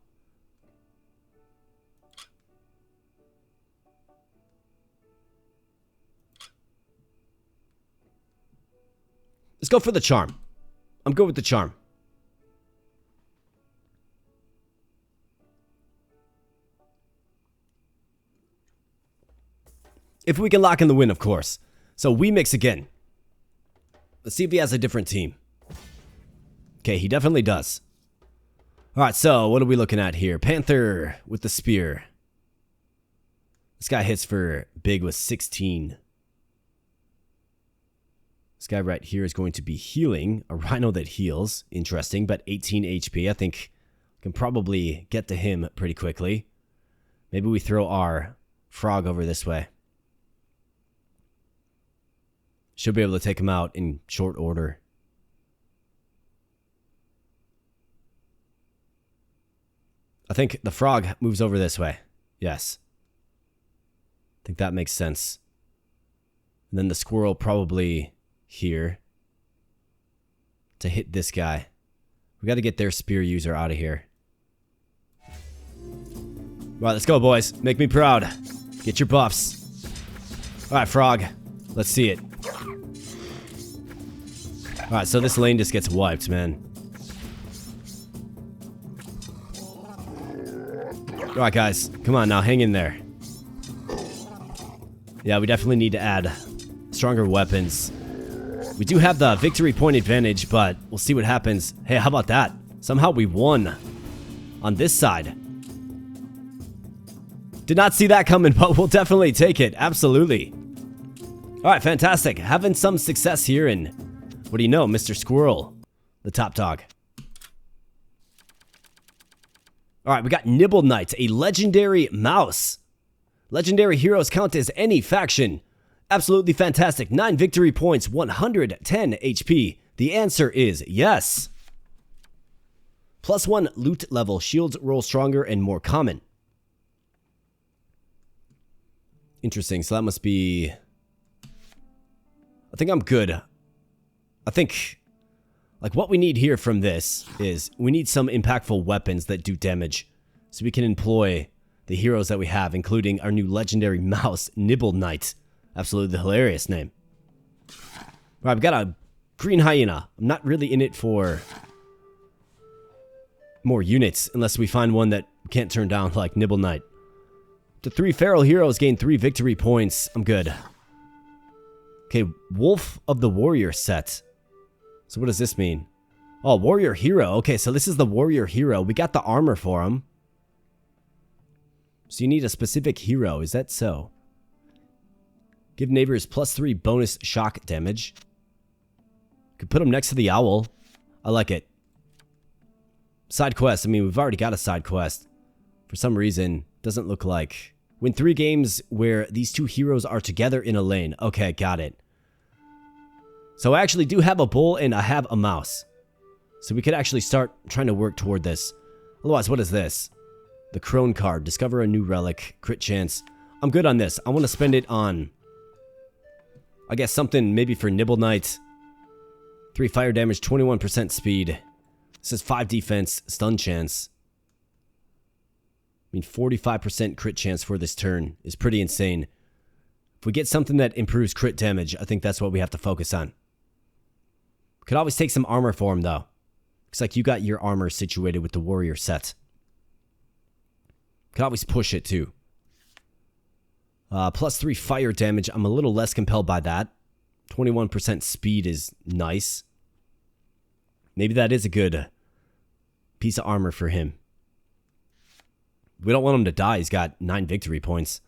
Let's go for the charm. I'm good with the charm. If we can lock in the win, of course. So we mix again. Let's see if he has a different team. Okay, he definitely does. Alright, so what are we looking at here? Panther with the spear. This guy hits for big with 16. This guy right here is going to be healing. A rhino that heals. Interesting, but 18 HP. I think we can probably get to him pretty quickly. Maybe we throw our frog over this way. Should be able to take him out in short order. I think the frog moves over this way. Yes. I think that makes sense. And then the squirrel probably here to hit this guy. We got to get their spear user out of here. Alright, let's go, boys. Make me proud. Get your buffs. Alright, frog. Let's see it. Alright, so this lane just gets wiped, man. Alright, guys. Come on now, hang in there. Yeah, we definitely need to add stronger weapons. We do have the victory point advantage, but we'll see what happens. Hey, how about that? Somehow we won on this side. Did not see that coming, but we'll definitely take it. Absolutely. Alright, fantastic. Having some success here, and what do you know, Mr. Squirrel, the top dog. Alright, we got Nibble Knight, a legendary mouse. Legendary heroes count as any faction. Absolutely fantastic. 9 victory points, 110 HP. The answer is yes. +1 loot level. Shields roll stronger and more common. Interesting. So that must be... I think I'm good. I think... like, what we need here from this is we need some impactful weapons that do damage. So we can employ the heroes that we have, including our new legendary mouse, Nibble Knight. Absolutely hilarious name. Alright, I've got a green hyena. I'm not really in it for more units, unless we find one that we can't turn down like Nibble Knight. The 3 feral heroes gain 3 victory points. I'm good. Okay, Wolf of the Warrior set. So what does this mean? Oh, Warrior Hero. Okay, so this is the Warrior Hero. We got the armor for him. So you need a specific hero. Is that so? Give neighbors +3 bonus shock damage. Could put him next to the owl. I like it. Side quest. I mean, we've already got a side quest. For some reason, doesn't look like. Win 3 games where these 2 heroes are together in a lane. Okay, got it. So I actually do have a bull and I have a mouse. So we could actually start trying to work toward this. Otherwise, what is this? The Crone card. Discover a new relic. Crit chance. I'm good on this. I want to spend it on, I guess, something maybe for Nibble Knight. 3 fire damage, 21% speed. This is 5 defense, stun chance. I mean, 45% crit chance for this turn is pretty insane. If we get something that improves crit damage, I think that's what we have to focus on. Could always take some armor for him, though. Looks like you got your armor situated with the warrior set. Could always push it, too. +3 fire damage. I'm a little less compelled by that. 21% speed is nice. Maybe that is a good piece of armor for him. We don't want him to die. He's got 9 victory points.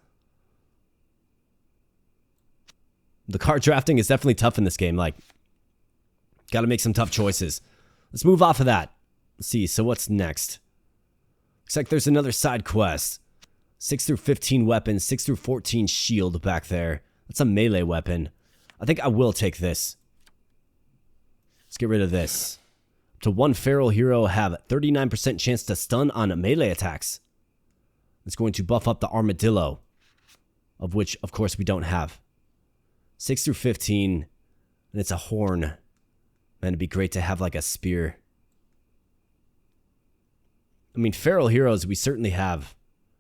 The card drafting is definitely tough in this game. Like, got to make some tough choices. Let's move off of that. Let's see. So what's next? Looks like there's another side quest. 6 through 15 weapons. 6 through 14 shield back there. That's a melee weapon. I think I will take this. Let's get rid of this. Up to 1 feral hero have 39% chance to stun on melee attacks. It's going to buff up the armadillo, of which, of course, we don't have. 6 through 15, and it's a horn. Man, it'd be great to have like a spear. I mean, feral heroes, we certainly have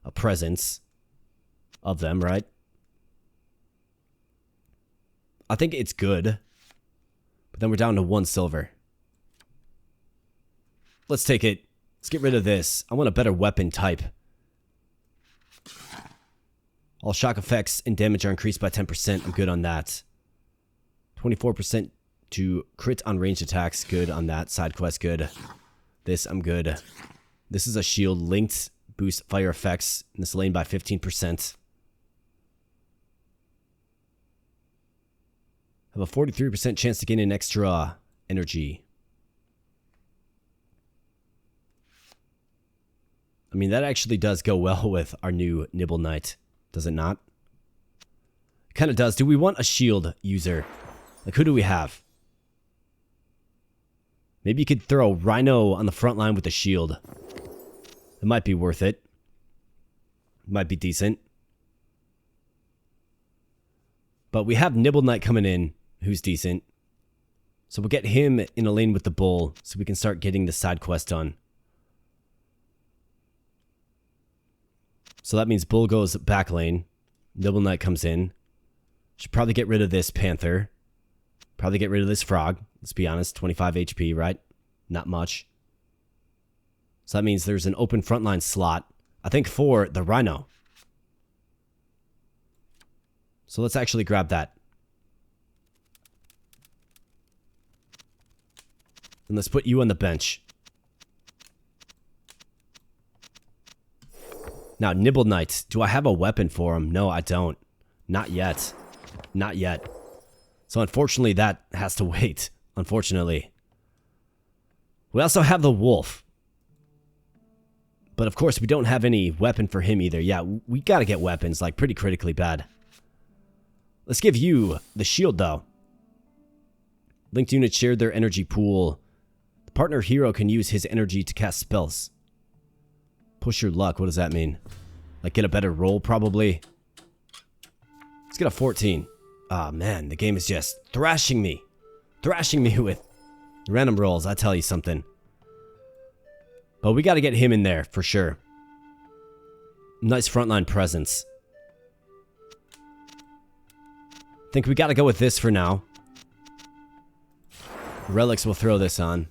a presence of them, right? I think it's good. But then we're down to 1 silver. Let's take it. Let's get rid of this. I want a better weapon type. All shock effects and damage are increased by 10%. I'm good on that. 24% to crit on ranged attacks. Good on that. Side quest, good. This, I'm good. This is a shield linked. Boost fire effects in this lane by 15%. Have a 43% chance to gain an extra energy. I mean, that actually does go well with our new Nibble Knight, does it not? It kind of does. Do we want a shield user? Like, who do we have? Maybe you could throw Rhino on the front line with a shield. It might be worth it. It might be decent. But we have Nibble Knight coming in, who's decent. So we'll get him in a lane with the bull, so we can start getting the side quest done. So that means bull goes back lane. Nibble Knight comes in. Should probably get rid of this panther. Probably get rid of this frog. Let's be honest, 25 HP, right? Not much. So that means there's an open frontline slot, I think, for the rhino. So let's actually grab that. And let's put you on the bench. Now, Nibble Knight. Do I have a weapon for him? No, I don't. Not yet. Not yet. So unfortunately, that has to wait. Unfortunately. We also have the wolf. But of course, we don't have any weapon for him either. Yeah, we gotta get weapons, like, pretty critically bad. Let's give you the shield, though. Linked units shared their energy pool. The partner hero can use his energy to cast spells. Push your luck. What does that mean? Like, get a better roll, probably? Let's get a 14. Ah, man, the game is just thrashing me. Thrashing me with random rolls, I tell you something. But we gotta get him in there, for sure. Nice frontline presence. Think we gotta go with this for now. Relics will throw this on.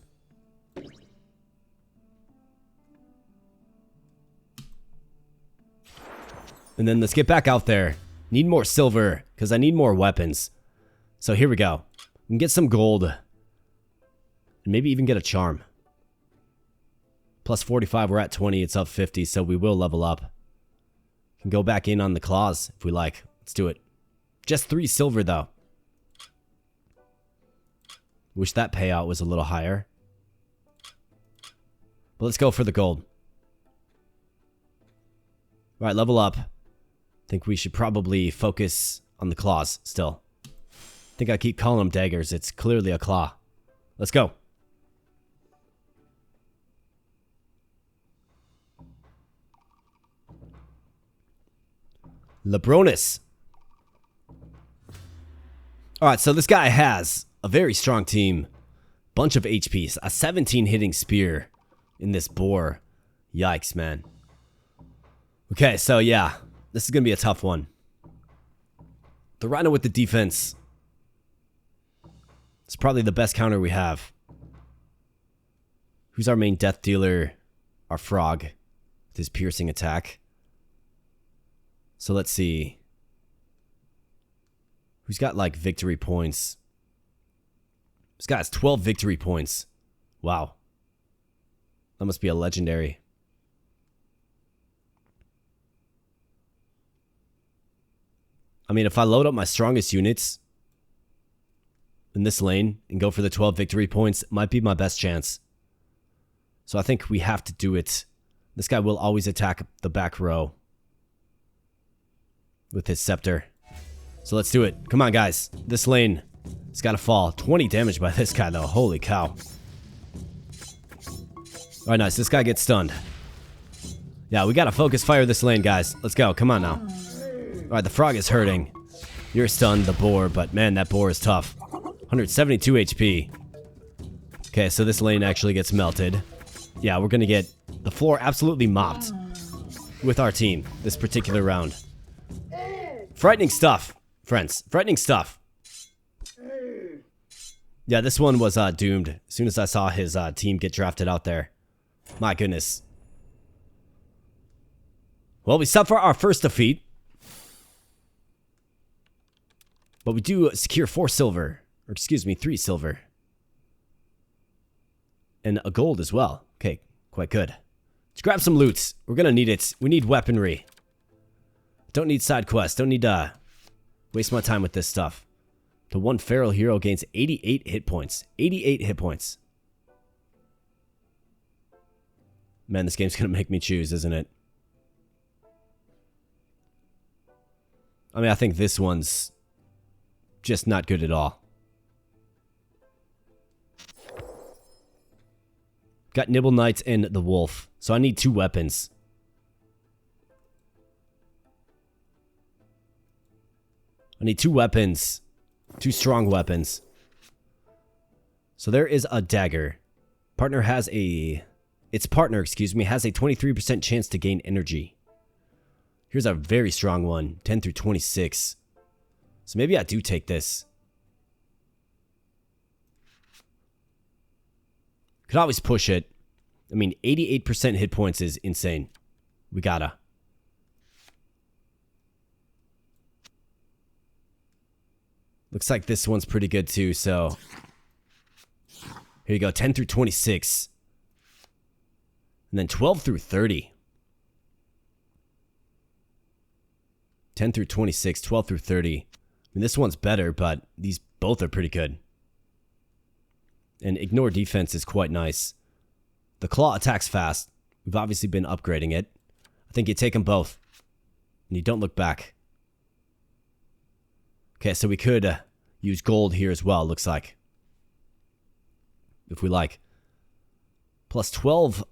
And then let's get back out there. Need more silver, because I need more weapons. So here we go. We can get some gold. And maybe even get a charm. Plus 45, we're at 20, it's up 50, so we will level up. Can go back in on the claws if we like. Let's do it. Just 3 silver though. Wish that payout was a little higher. But let's go for the gold. Alright, level up. Think we should probably focus on the claws still. Think I keep calling them daggers. It's clearly a claw. Let's go. Lebronis. Alright, so this guy has a very strong team. Bunch of HPs. A 17 hitting spear in this boar. Yikes, man. Okay, so yeah. This is going to be a tough one. The Rhino with the defense. It's probably the best counter we have. Who's our main death dealer? Our frog. With his piercing attack. So let's see. Who's got like victory points? This guy has 12 victory points. Wow. That must be a legendary. I mean, if I load up my strongest units in this lane and go for the 12 victory points, it might be my best chance. So I think we have to do it. This guy will always attack the back row with his scepter. So let's do it. Come on, guys. This lane has got to fall. 20 damage by this guy, though. Holy cow. All right, nice. This guy gets stunned. Yeah, we got to focus fire this lane, guys. Let's go. Come on now. All right, the frog is hurting. You're stunned, the boar, but man, that boar is tough. 172 HP. Okay, so this lane actually gets melted. Yeah, we're going to get the floor absolutely mopped with our team this particular round. Frightening stuff, friends. Frightening stuff. Yeah, this one was doomed as soon as I saw his team get drafted out there. My goodness. Well, we suffer our first defeat. But we do secure 4 silver. Or excuse me, 3 silver. And a gold as well. Okay, quite good. Let's grab some loot. We're going to need it. We need weaponry. Don't need side quests. Don't need to waste my time with this stuff. The one feral hero gains 88 hit points. 88 hit points. Man, this game's going to make me choose, isn't it? I mean, I think this one's just not good at all. Got Nibble Knight and the Wolf. So I need 2 weapons. I need 2 weapons. 2 strong weapons. So there is a dagger. Its partner, excuse me, has a 23% chance to gain energy. Here's a very strong one. 10 through 26. So maybe I do take this. Could always push it. I mean, 88% hit points is insane. We gotta. Looks like this one's pretty good too, so. Here you go, 10 through 26. And then 12 through 30. 10 through 26, 12 through 30. I mean, this one's better, but these both are pretty good. And ignore defense is quite nice. The claw attacks fast. We've obviously been upgrading it. I think you take them both. And you don't look back. Okay, so we could use gold here as well, looks like. If we like. Plus 12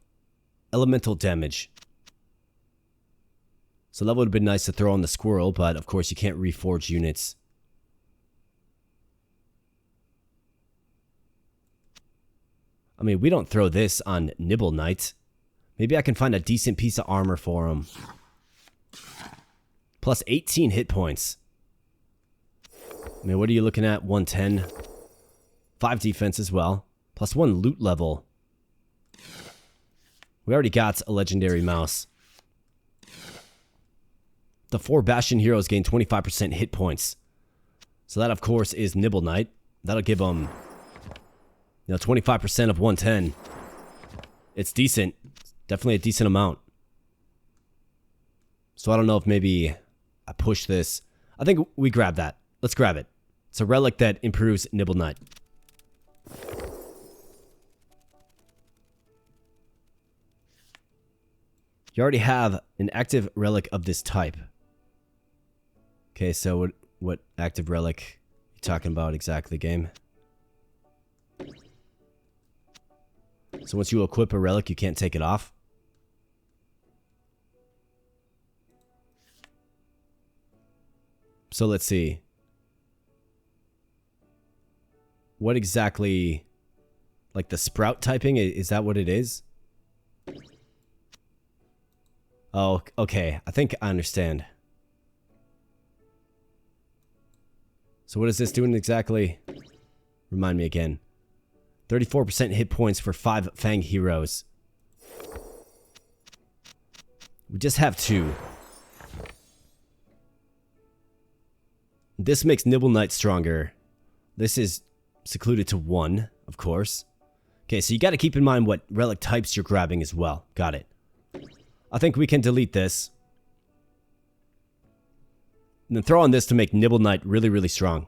elemental damage. So that would have been nice to throw on the squirrel, but of course you can't reforge units. I mean, we don't throw this on Nibble Knight. Maybe I can find a decent piece of armor for him. Plus 18 hit points. I mean, what are you looking at? 110. 5 defense as well. Plus 1 loot level. We already got a legendary mouse. The 4 Bastion heroes gain 25% hit points. So that, of course, is Nibble Knight. That'll give him, 25% of 110. It's decent. Definitely a decent amount. So I don't know if maybe I push this. I think we grab that. Let's grab it. It's a relic that improves Nibble Knight. You already have an active relic of this type. Okay, so what active relic are you talking about exactly, game? So once you equip a relic, you can't take it off? So let's see. What exactly, like the sprout typing, is that what it is? Oh, okay. I think I understand. So what is this doing exactly? Remind me again. 34% hit points for 5 Fang heroes. We just have 2. This makes Nibble Knight stronger. This is secluded to 1, of course. Okay, so you got to keep in mind what relic types you're grabbing as well. Got it. I think we can delete this. And then throw on this to make Nibble Knight really, really strong.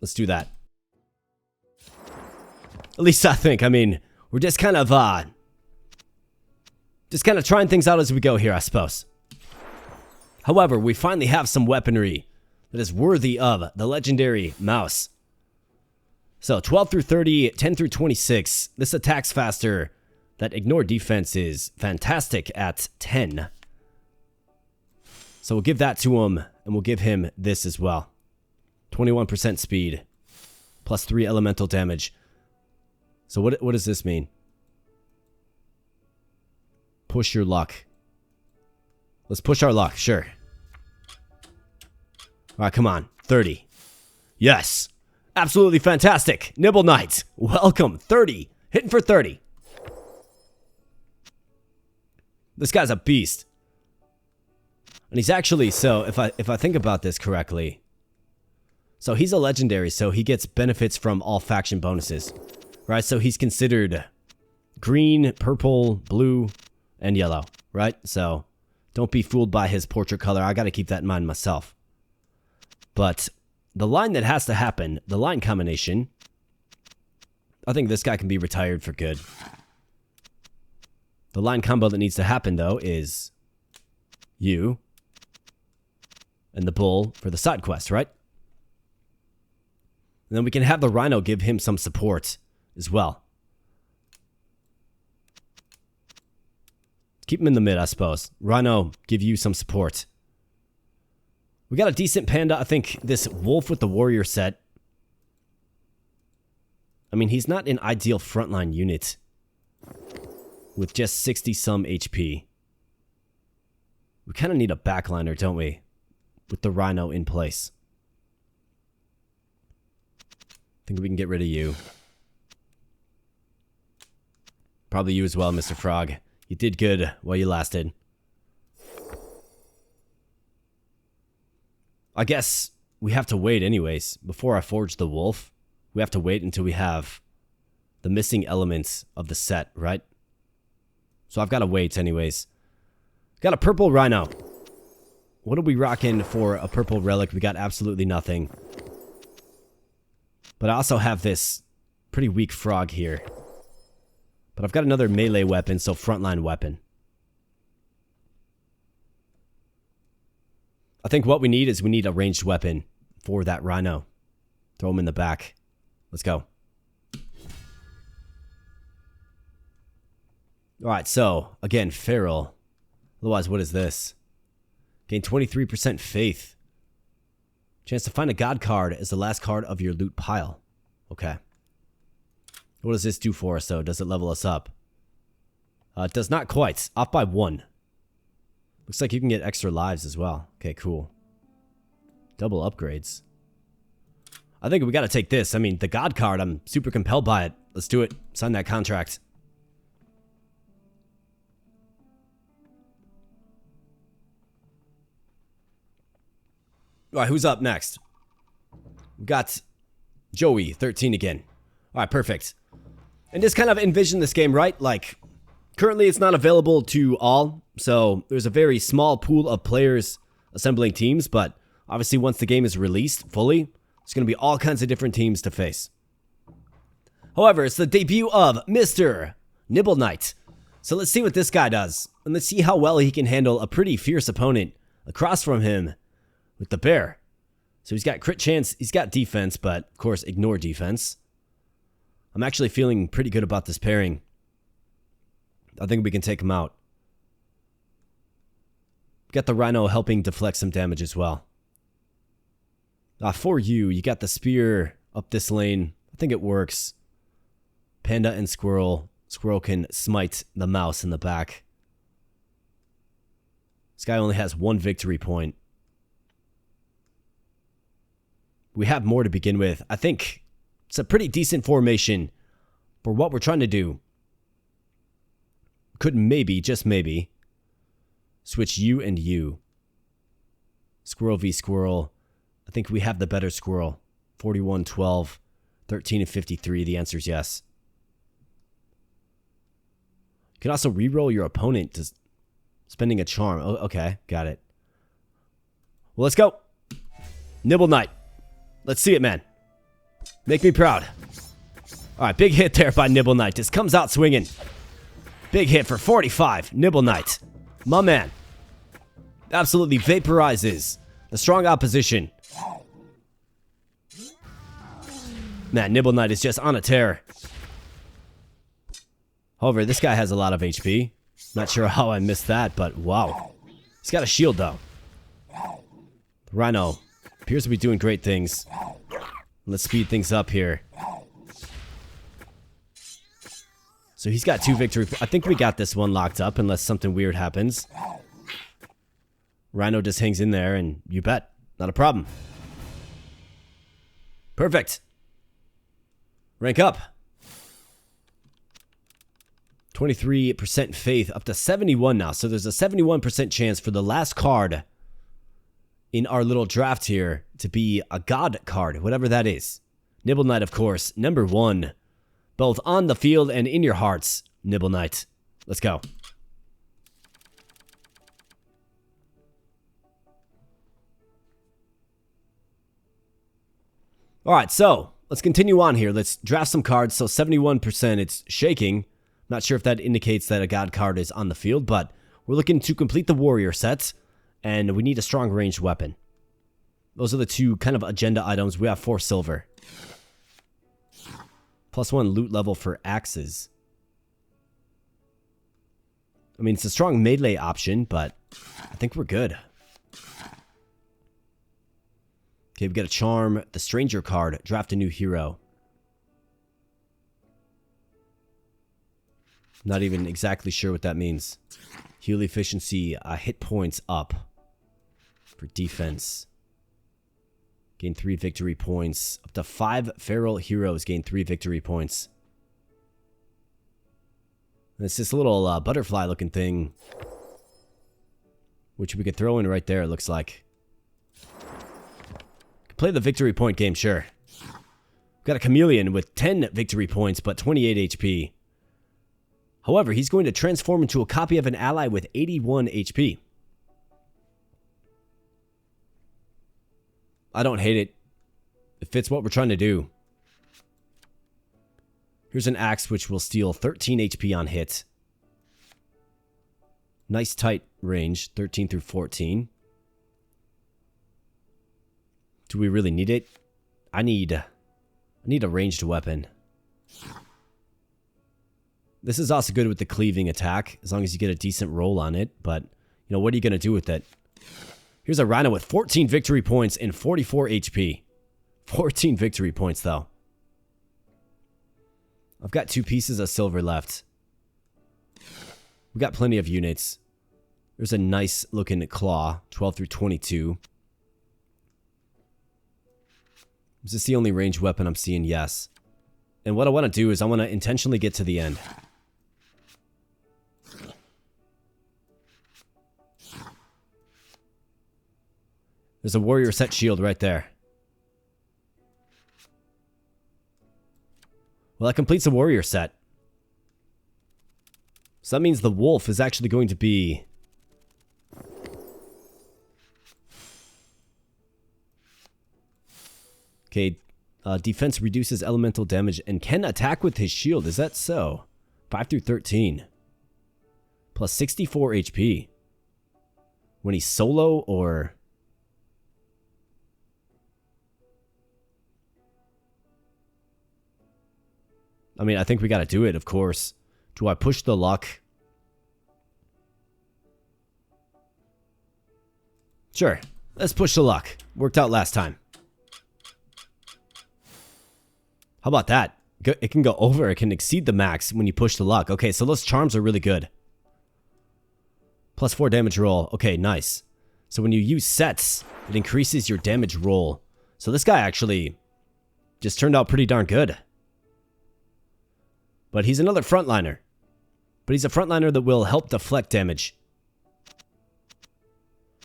Let's do that. At least I think. I mean, we're just kind of trying things out as we go here, I suppose. However, we finally have some weaponry that is worthy of the legendary mouse. So 12 through 30, 10 through 26. This attacks faster. That ignore defense is fantastic at 10. So we'll give that to him, and we'll give him this as well. 21% speed, plus 3 elemental damage. So what does this mean? Push your luck. Let's push our luck, sure. Alright, come on. 30. Yes. Absolutely fantastic. Nibble Knight. Welcome. 30. Hitting for 30. This guy's a beast. And he's actually, so if I think about this correctly, so he's a legendary, so he gets benefits from all faction bonuses. Right? So he's considered green, purple, blue, and yellow. Right? So don't be fooled by his portrait color. I got to keep that in mind myself. But the line that has to happen, the line combination, I think this guy can be retired for good. The line combo that needs to happen, though, is you and the bull for the side quest, right? And then we can have the rhino give him some support as well. Keep him in the mid, I suppose. Rhino, give you some support. We got a decent panda. I think this wolf with the warrior set. I mean, he's not an ideal frontline unit with just 60 some HP. We kind of need a backliner, don't we? With the rhino in place. I think we can get rid of you. Probably you as well, Mr. Frog. You did good while you lasted. I guess we have to wait anyways. Before I forge the wolf, we have to wait until we have the missing elements of the set, right? So I've got to wait anyways. Got a purple rhino. What are we rocking for a purple relic? We got absolutely nothing. But I also have this pretty weak frog here. But I've got another melee weapon, so frontline weapon. I think what we need is we need a ranged weapon for that rhino. Throw him in the back. Let's go. Alright, so, again, feral. Otherwise, what is this? Gain 23% faith. Chance to find a god card as the last card of your loot pile. Okay. What does this do for us, though? Does it level us up? It does not quite. Off by 1. Looks like you can get extra lives as well. Okay, cool. Double upgrades. I think we gotta take this. I mean, the god card, I'm super compelled by it. Let's do it. Sign that contract. All right, who's up next? We got Joey, 13 again. All right, perfect. And just kind of envision this game, right? Like, currently it's not available to all, so there's a very small pool of players assembling teams, but obviously once the game is released fully, there's going to be all kinds of different teams to face. However, it's the debut of Mr. Nibble Knight. So let's see what this guy does, and let's see how well he can handle a pretty fierce opponent across from him with the bear. So he's got crit chance, he's got defense, but of course ignore defense. I'm actually feeling pretty good about this pairing. I think we can take him out. Got the Rhino helping deflect some damage as well. For you got the spear up this lane. I think it works. Panda and Squirrel. Squirrel can smite the mouse in the back. This guy only has 1 victory point. We have more to begin with. I think it's a pretty decent formation for what we're trying to do. Could maybe, just maybe, switch you and you. Squirrel v Squirrel. I think we have the better Squirrel. 41, 12, 13, and 53. The answer is yes. You can also reroll your opponent to spending a charm. Oh, okay, got it. Well, let's go. Nibble Knight. Let's see it, man. Make me proud. All right, big hit there by Nibble Knight. Just comes out swinging. Big hit for 45. Nibble Knight. My man. Absolutely vaporizes the strong opposition. Man, Nibble Knight is just on a tear. However, this guy has a lot of HP. Not sure how I missed that, but wow. He's got a shield, though. Rhino appears to be doing great things. Let's speed things up here. So he's got 2 victory. I think we got this one locked up unless something weird happens. Rhino just hangs in there, and you bet. Not a problem. Perfect. Rank up. 23% faith, up to 71 now. So there's a 71% chance for the last card in our little draft here to be a god card, whatever that is. Nibble Knight, of course, number 1. Both on the field and in your hearts, Nibble Knight. Let's go. All right, so let's continue on here. Let's draft some cards. So 71%, it's shaking. Not sure if that indicates that a god card is on the field, but we're looking to complete the warrior set, and we need a strong ranged weapon. Those are the 2 kind of agenda items. We have 4 silver. +1 loot level for axes. I mean, it's a strong melee option, but I think we're good. Okay, we've got a charm, the stranger card, draft a new hero. Not even exactly sure what that means. Heal efficiency, hit points up for defense. Gain 3 victory points. Up to 5 feral heroes gain 3 victory points. And it's this little butterfly looking thing, which we could throw in right there, it looks like. Could play the victory point game, sure. Got a chameleon with 10 victory points, but 28 HP. However, he's going to transform into a copy of an ally with 81 HP. I don't hate it. It fits what we're trying to do. Here's an axe which will steal 13 HP on hit. Nice tight range, 13 through 14. Do we really need it? I need a ranged weapon. This is also good with the cleaving attack, as long as you get a decent roll on it, but, you know, what are you going to do with it? Here's a Rhino with 14 victory points and 44 HP. 14 victory points, though. I've got 2 pieces of silver left. We got plenty of units. There's a nice looking claw, 12 through 22. Is this the only ranged weapon I'm seeing? Yes. And what I want to do is I want to intentionally get to the end. There's a warrior set shield right there. Well, that completes the warrior set. So that means the wolf is actually going to be... Okay, defense reduces elemental damage and can attack with his shield. Is that so? 5 through 13. Plus 64 HP. When he's solo or... I mean, I think we gotta do it, of course. Do I push the luck? Sure. Let's push the luck. Worked out last time. How about that? It can go over. It can exceed the max when you push the luck. Okay, so those charms are really good. Plus 4 damage roll. Okay, nice. So when you use sets, it increases your damage roll. So this guy actually just turned out pretty darn good. But he's another frontliner. But he's a frontliner that will help deflect damage.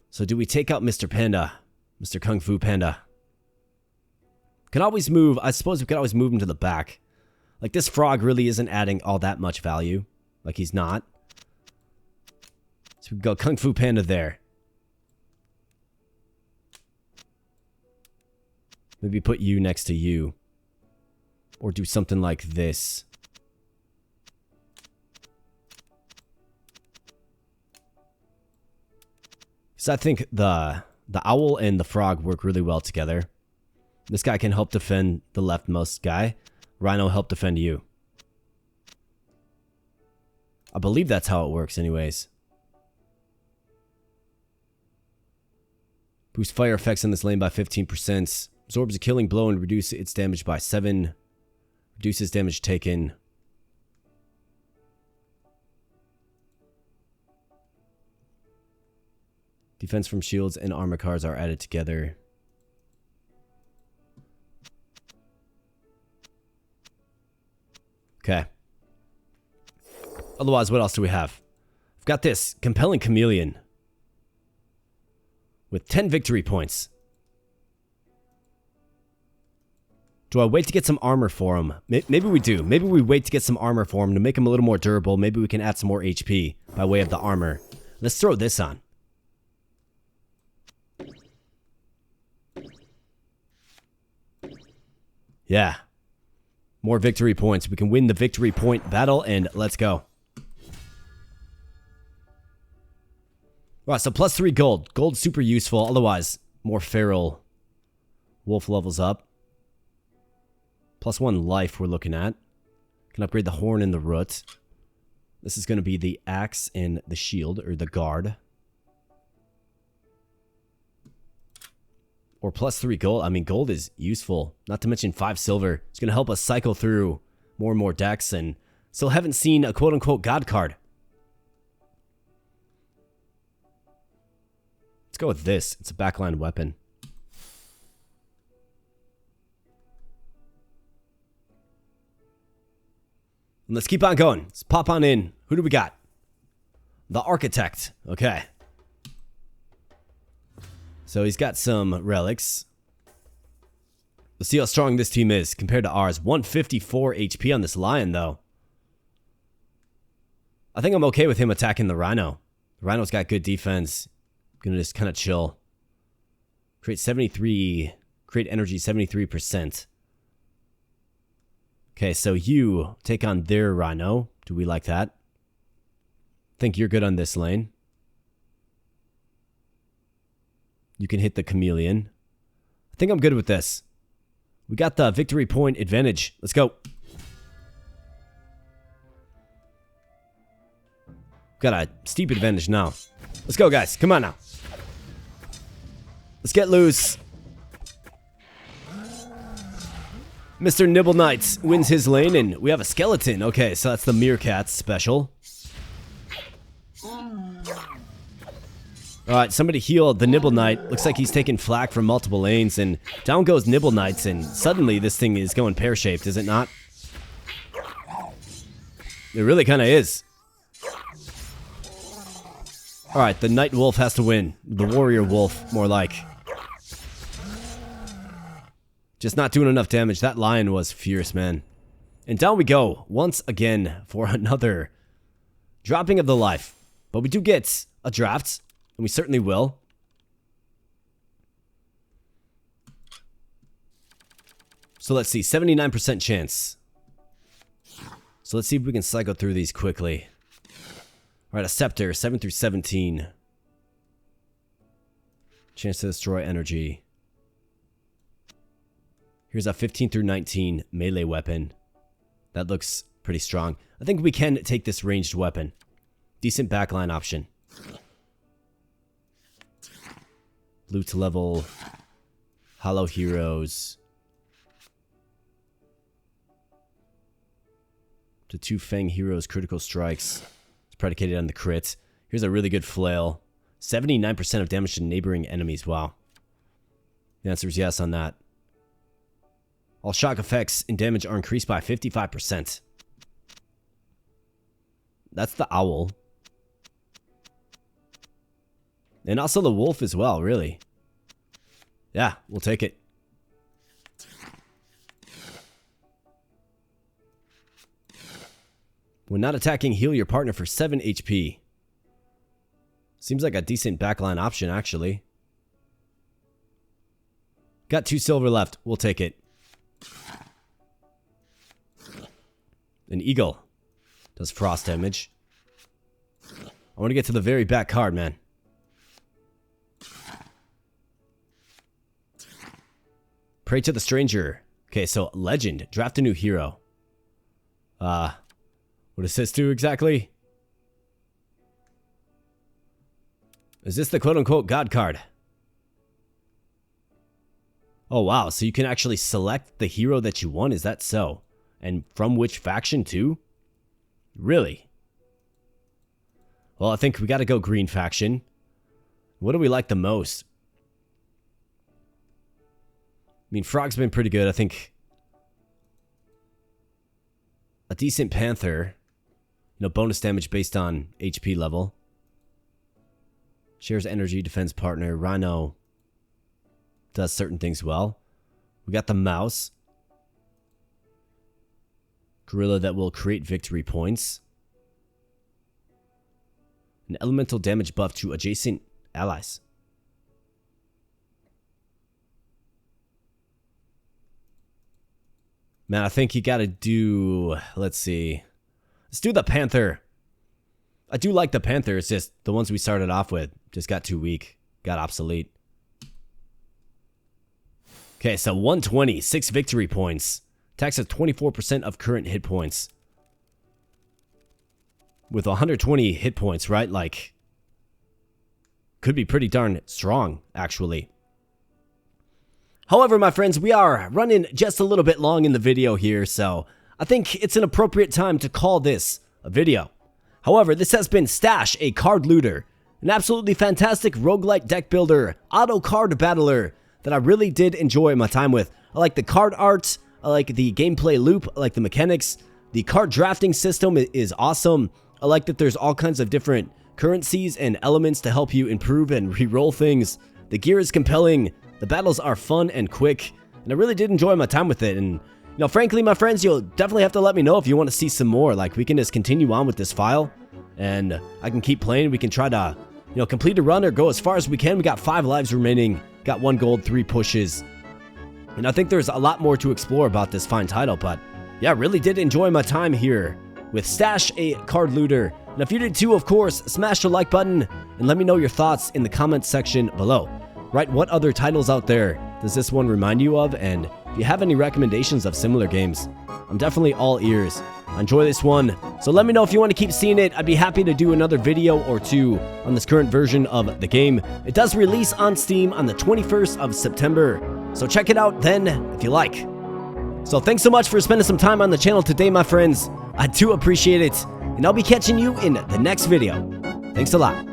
So do we take out Mr. Panda? Mr. Kung Fu Panda. Can always move. I suppose we could always move him to the back. Like, this frog really isn't adding all that much value. Like, he's not. So we can go Kung Fu Panda there. Maybe put you next to you. Or do something like this. Because I think the owl and the frog work really well together. This guy can help defend the leftmost guy. Rhino help defend you. I believe that's how it works anyways. Boost fire effects in this lane by 15%. Absorbs a killing blow and reduces its damage by 7. Reduces damage taken. Defense from shields and armor cards are added together. Okay. Otherwise, what else do we have? I've got this Compelling Chameleon. With 10 victory points. Do I wait to get some armor for him? Maybe we do. Maybe we wait to get some armor for him to make him a little more durable. Maybe we can add some more HP by way of the armor. Let's throw this on. Yeah. More victory points. We can win the victory point battle, and let's go. Alright, so plus 3 gold. Gold's super useful. Otherwise, more feral wolf levels up. Plus 1 life we're looking at. Can upgrade the horn and the root. This is going to be the axe and the shield, or the guard. Or plus 3 gold. I mean, gold is useful. Not to mention 5 silver. It's going to help us cycle through more and more decks. And still haven't seen a quote-unquote god card. Let's go with this. It's a backline weapon. And let's keep on going. Let's pop on in. Who do we got? The Architect. Okay. So he's got some relics. Let's see how strong this team is compared to ours. 154 HP on this lion, though. I think I'm okay with him attacking the rhino. The rhino's got good defense. Gonna just kind of chill. Create energy 73%. Okay, so you take on their rhino. Do we like that? Think you're good on this lane. You can hit the chameleon. I think I'm good with this. We got the victory point advantage. Let's go. Got a steep advantage now. Let's go, guys. Come on now. Let's get loose. Mr. Nibble Knight wins his lane, and we have a skeleton. Okay, so that's the meerkat special. Alright, somebody heal the Nibble Knight. Looks like he's taking flak from multiple lanes, and down goes Nibble Knights, and suddenly this thing is going pear-shaped, is it not? It really kind of is. Alright, the Night Wolf has to win. The Warrior Wolf, more like. Just not doing enough damage. That lion was fierce, man. And down we go once again for another dropping of the life. But we do get a draft, and we certainly will. So let's see, 79% chance. So let's see if we can cycle through these quickly. Alright, a scepter, 7 through 17. Chance to destroy energy. Here's a 15 through 19 melee weapon. That looks pretty strong. I think we can take this ranged weapon. Decent backline option. Loot level. Hollow heroes. To 2 Fang heroes critical strikes. It's predicated on the crit. Here's a really good flail. 79% of damage to neighboring enemies. Wow. The answer is yes on that. All shock effects and damage are increased by 55%. That's the owl. And also the wolf as well, really. Yeah, we'll take it. When not attacking, heal your partner for 7 HP. Seems like a decent backline option, actually. Got 2 silver left. We'll take it. An eagle. Does frost damage. I want to get to the very back card, man. Pray to the stranger. Okay, so legend. Draft a new hero. What does this do exactly? Is this the quote-unquote God card? Oh, wow. So you can actually select the hero that you want. Is that so? And from which faction, too? Really? Well, I think we got to go green faction. What do we like the most? I mean, Frog's been pretty good. I think a decent Panther. You know, bonus damage based on HP level. Shares energy, defends partner. Rhino does certain things well. We got the mouse. Gorilla that will create victory points. An elemental damage buff to adjacent allies. Man, I think you gotta do... Let's see. Let's do the Panther. I do like the Panther. It's just the ones we started off with just got too weak. Got obsolete. Okay, so 120. 6 victory points. Attacks at 24% of current hit points. With 120 hit points, right? Like, could be pretty darn strong, actually. However, my friends, we are running just a little bit long in the video here, so I think it's an appropriate time to call this a video. However, this has been Stash, a card looter, an absolutely fantastic roguelite deck builder, auto card battler that I really did enjoy my time with. I like the card art, I like the gameplay loop, I like the mechanics, the card drafting system is awesome. I like that there's all kinds of different currencies and elements to help you improve and re-roll things. The gear is compelling, the battles are fun and quick, and I really did enjoy my time with it. And you know, frankly, my friends, you'll definitely have to let me know if you want to see some more. Like, we can just continue on with this file, and I can keep playing. We can try to, you know, complete a run or go as far as we can. We got 5 lives remaining, got 1 gold, 3 pushes, and I think there's a lot more to explore about this fine title. But yeah, really did enjoy my time here with Stash, a card looter. And if you did too, of course, smash the like button and let me know your thoughts in the comments section below. Right, what other titles out there does this one remind you of? And if you have any recommendations of similar games, I'm definitely all ears. I enjoy this one, so let me know if you want to keep seeing it. I'd be happy to do another video or 2 on this current version of the game. It does release on Steam on the 21st of September, so check it out then if you like. So thanks so much for spending some time on the channel today, my friends. I do appreciate it, and I'll be catching you in the next video. Thanks a lot.